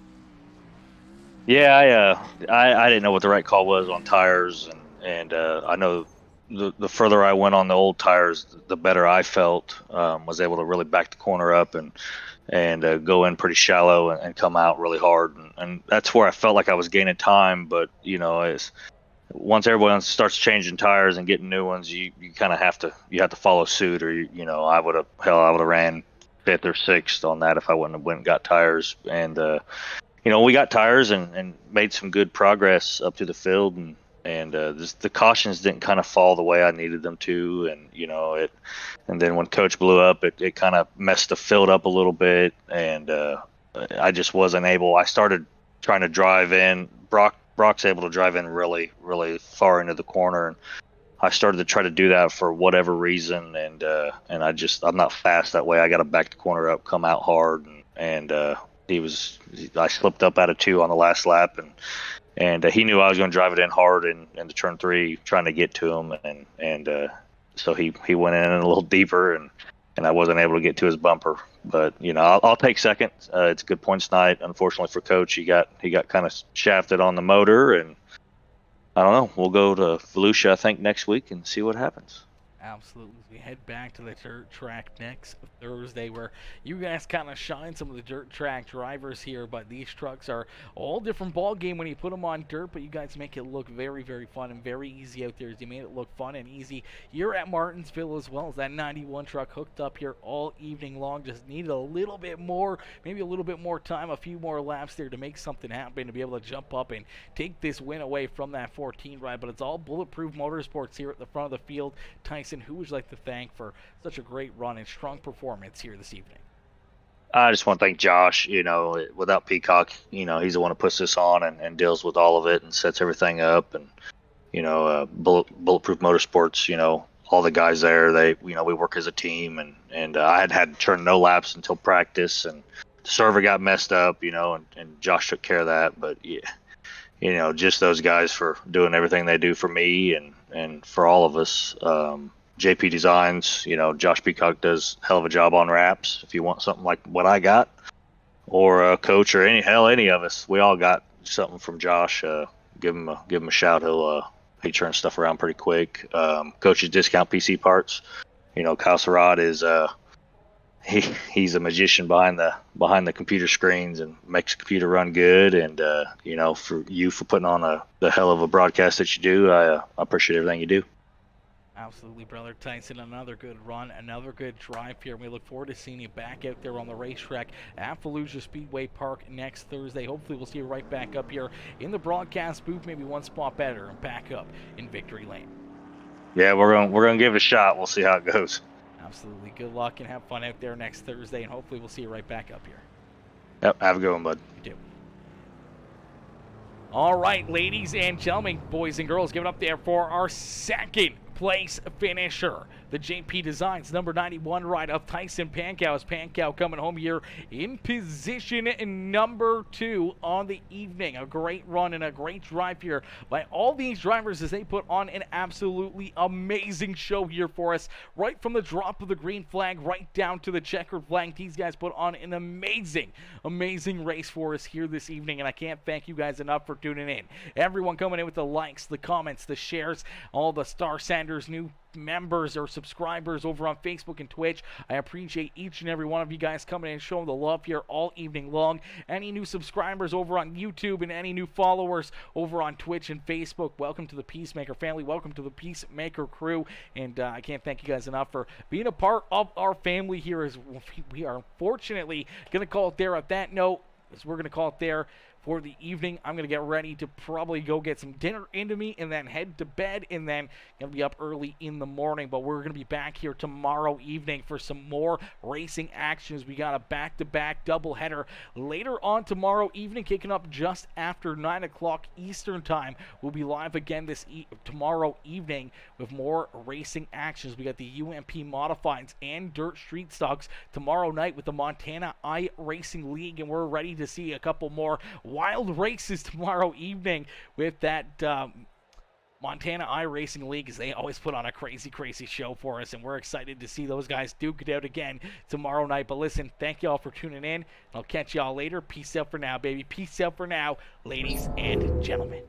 Yeah, I didn't know what the right call was on tires, and I know the further I went on the old tires, the better I felt. Was able to really back the corner up and go in pretty shallow and come out really hard, and that's where I felt like I was gaining time. But once everyone starts changing tires and getting new ones, you kind of have to follow suit, or I would have ran 5th or 6th on that if I wouldn't have went and got tires. And we got tires and made some good progress up to the field, and the cautions didn't kind of fall the way I needed them to, and then when Coach blew up, it kind of messed the field up a little bit, and I just wasn't able. I started trying to drive in. Brock's able to drive in really, really far into the corner, and I started to try to do that for whatever reason, and I'm not fast that way. I got to back the corner up, come out hard, and I slipped up out of 2 on the last lap, and he knew I was going to drive it in hard in the turn 3, trying to get to him, and so he went in a little deeper, and I wasn't able to get to his bumper. But I'll take second. It's a good points night. Unfortunately for Coach, he got kind of shafted on the motor, and I don't know. We'll go to Volusia, I think, next week and see what happens. Absolutely. We head back to the dirt track next Thursday, where you guys kind of shine some of the dirt track drivers here, but these trucks are all different ball game when you put them on dirt, but you guys make it look very, very fun and very easy out there. As you made it look fun and easy here at Martinsville, as well as that 91 truck hooked up here all evening long. Just needed a little bit more, maybe a little bit more time, a few more laps there to make something happen, to be able to jump up and take this win away from that 14 ride. But it's all Bulletproof Motorsports here at the front of the field. Tyson, who would you like to thank for such a great run and strong performance here this evening? I just want to thank Josh. Without Peacock, he's the one who puts this on and deals with all of it and sets everything up. And Bulletproof Motorsports, all the guys there, we work as a team. And I had to turn no laps until practice, and the server got messed up, and Josh took care of that. But yeah, just those guys for doing everything they do for me and for all of us. JP Designs, Josh Peacock does a hell of a job on wraps. If you want something like what I got, or a Coach, or any of us, we all got something from Josh. Give him a shout. He turns stuff around pretty quick. Coach's Discount PC Parts. Kyle Surratt is he's a magician behind the computer screens and makes the computer run good. And for putting on the hell of a broadcast that you do, I appreciate everything you do. Absolutely, brother. Tyson, another good run, another good drive here. We look forward to seeing you back out there on the racetrack at Fallujah Speedway Park next Thursday. Hopefully we'll see you right back up here in the broadcast booth, maybe one spot better, and back up in Victory Lane. Yeah, we're gonna give it a shot. We'll see how it goes. Absolutely. Good luck and have fun out there next Thursday, and hopefully we'll see you right back up here. Yep, have a good one, bud. You too. All right, ladies and gentlemen, boys and girls, give it up there for our second place finisher. The JP Designs number 91 ride of Tyson Pankow. As Pankow coming home here in position number 2 on the evening. A great run and a great drive here by all these drivers as they put on an absolutely amazing show here for us. Right from the drop of the green flag right down to the checkered flag, these guys put on an amazing race for us here this evening, and I can't thank you guys enough for tuning in. Everyone coming in with the likes, the comments, the shares, all the Star Sanders new members or subscribers over on Facebook and Twitch. I appreciate each and every one of you guys coming in and showing the love here all evening long. Any new subscribers over on YouTube and any new followers over on Twitch and Facebook, welcome to the PeaceMaker family. Welcome to the PeaceMaker Crew, and I can't thank you guys enough for being a part of our family here. As we are unfortunately going to call it there at that note, as we're going to call it there for the evening. I'm going to get ready to probably go get some dinner into me and then head to bed, and then going to be up early in the morning. But we're going to be back here tomorrow evening for some more racing actions. We got a back-to-back doubleheader later on tomorrow evening, kicking up just after 9 o'clock Eastern time. We'll be live again tomorrow evening with more racing actions. We got the UMP Modifieds and Dirt Street Stocks tomorrow night with the Montana iRacing League, and we're ready to see a couple more wild races tomorrow evening with that Montana iRacing League, as they always put on a crazy show for us, and we're excited to see those guys duke it out again tomorrow night. But listen, thank y'all for tuning in. I'll catch y'all later. Peace out for now, baby. Peace out for now, ladies and gentlemen.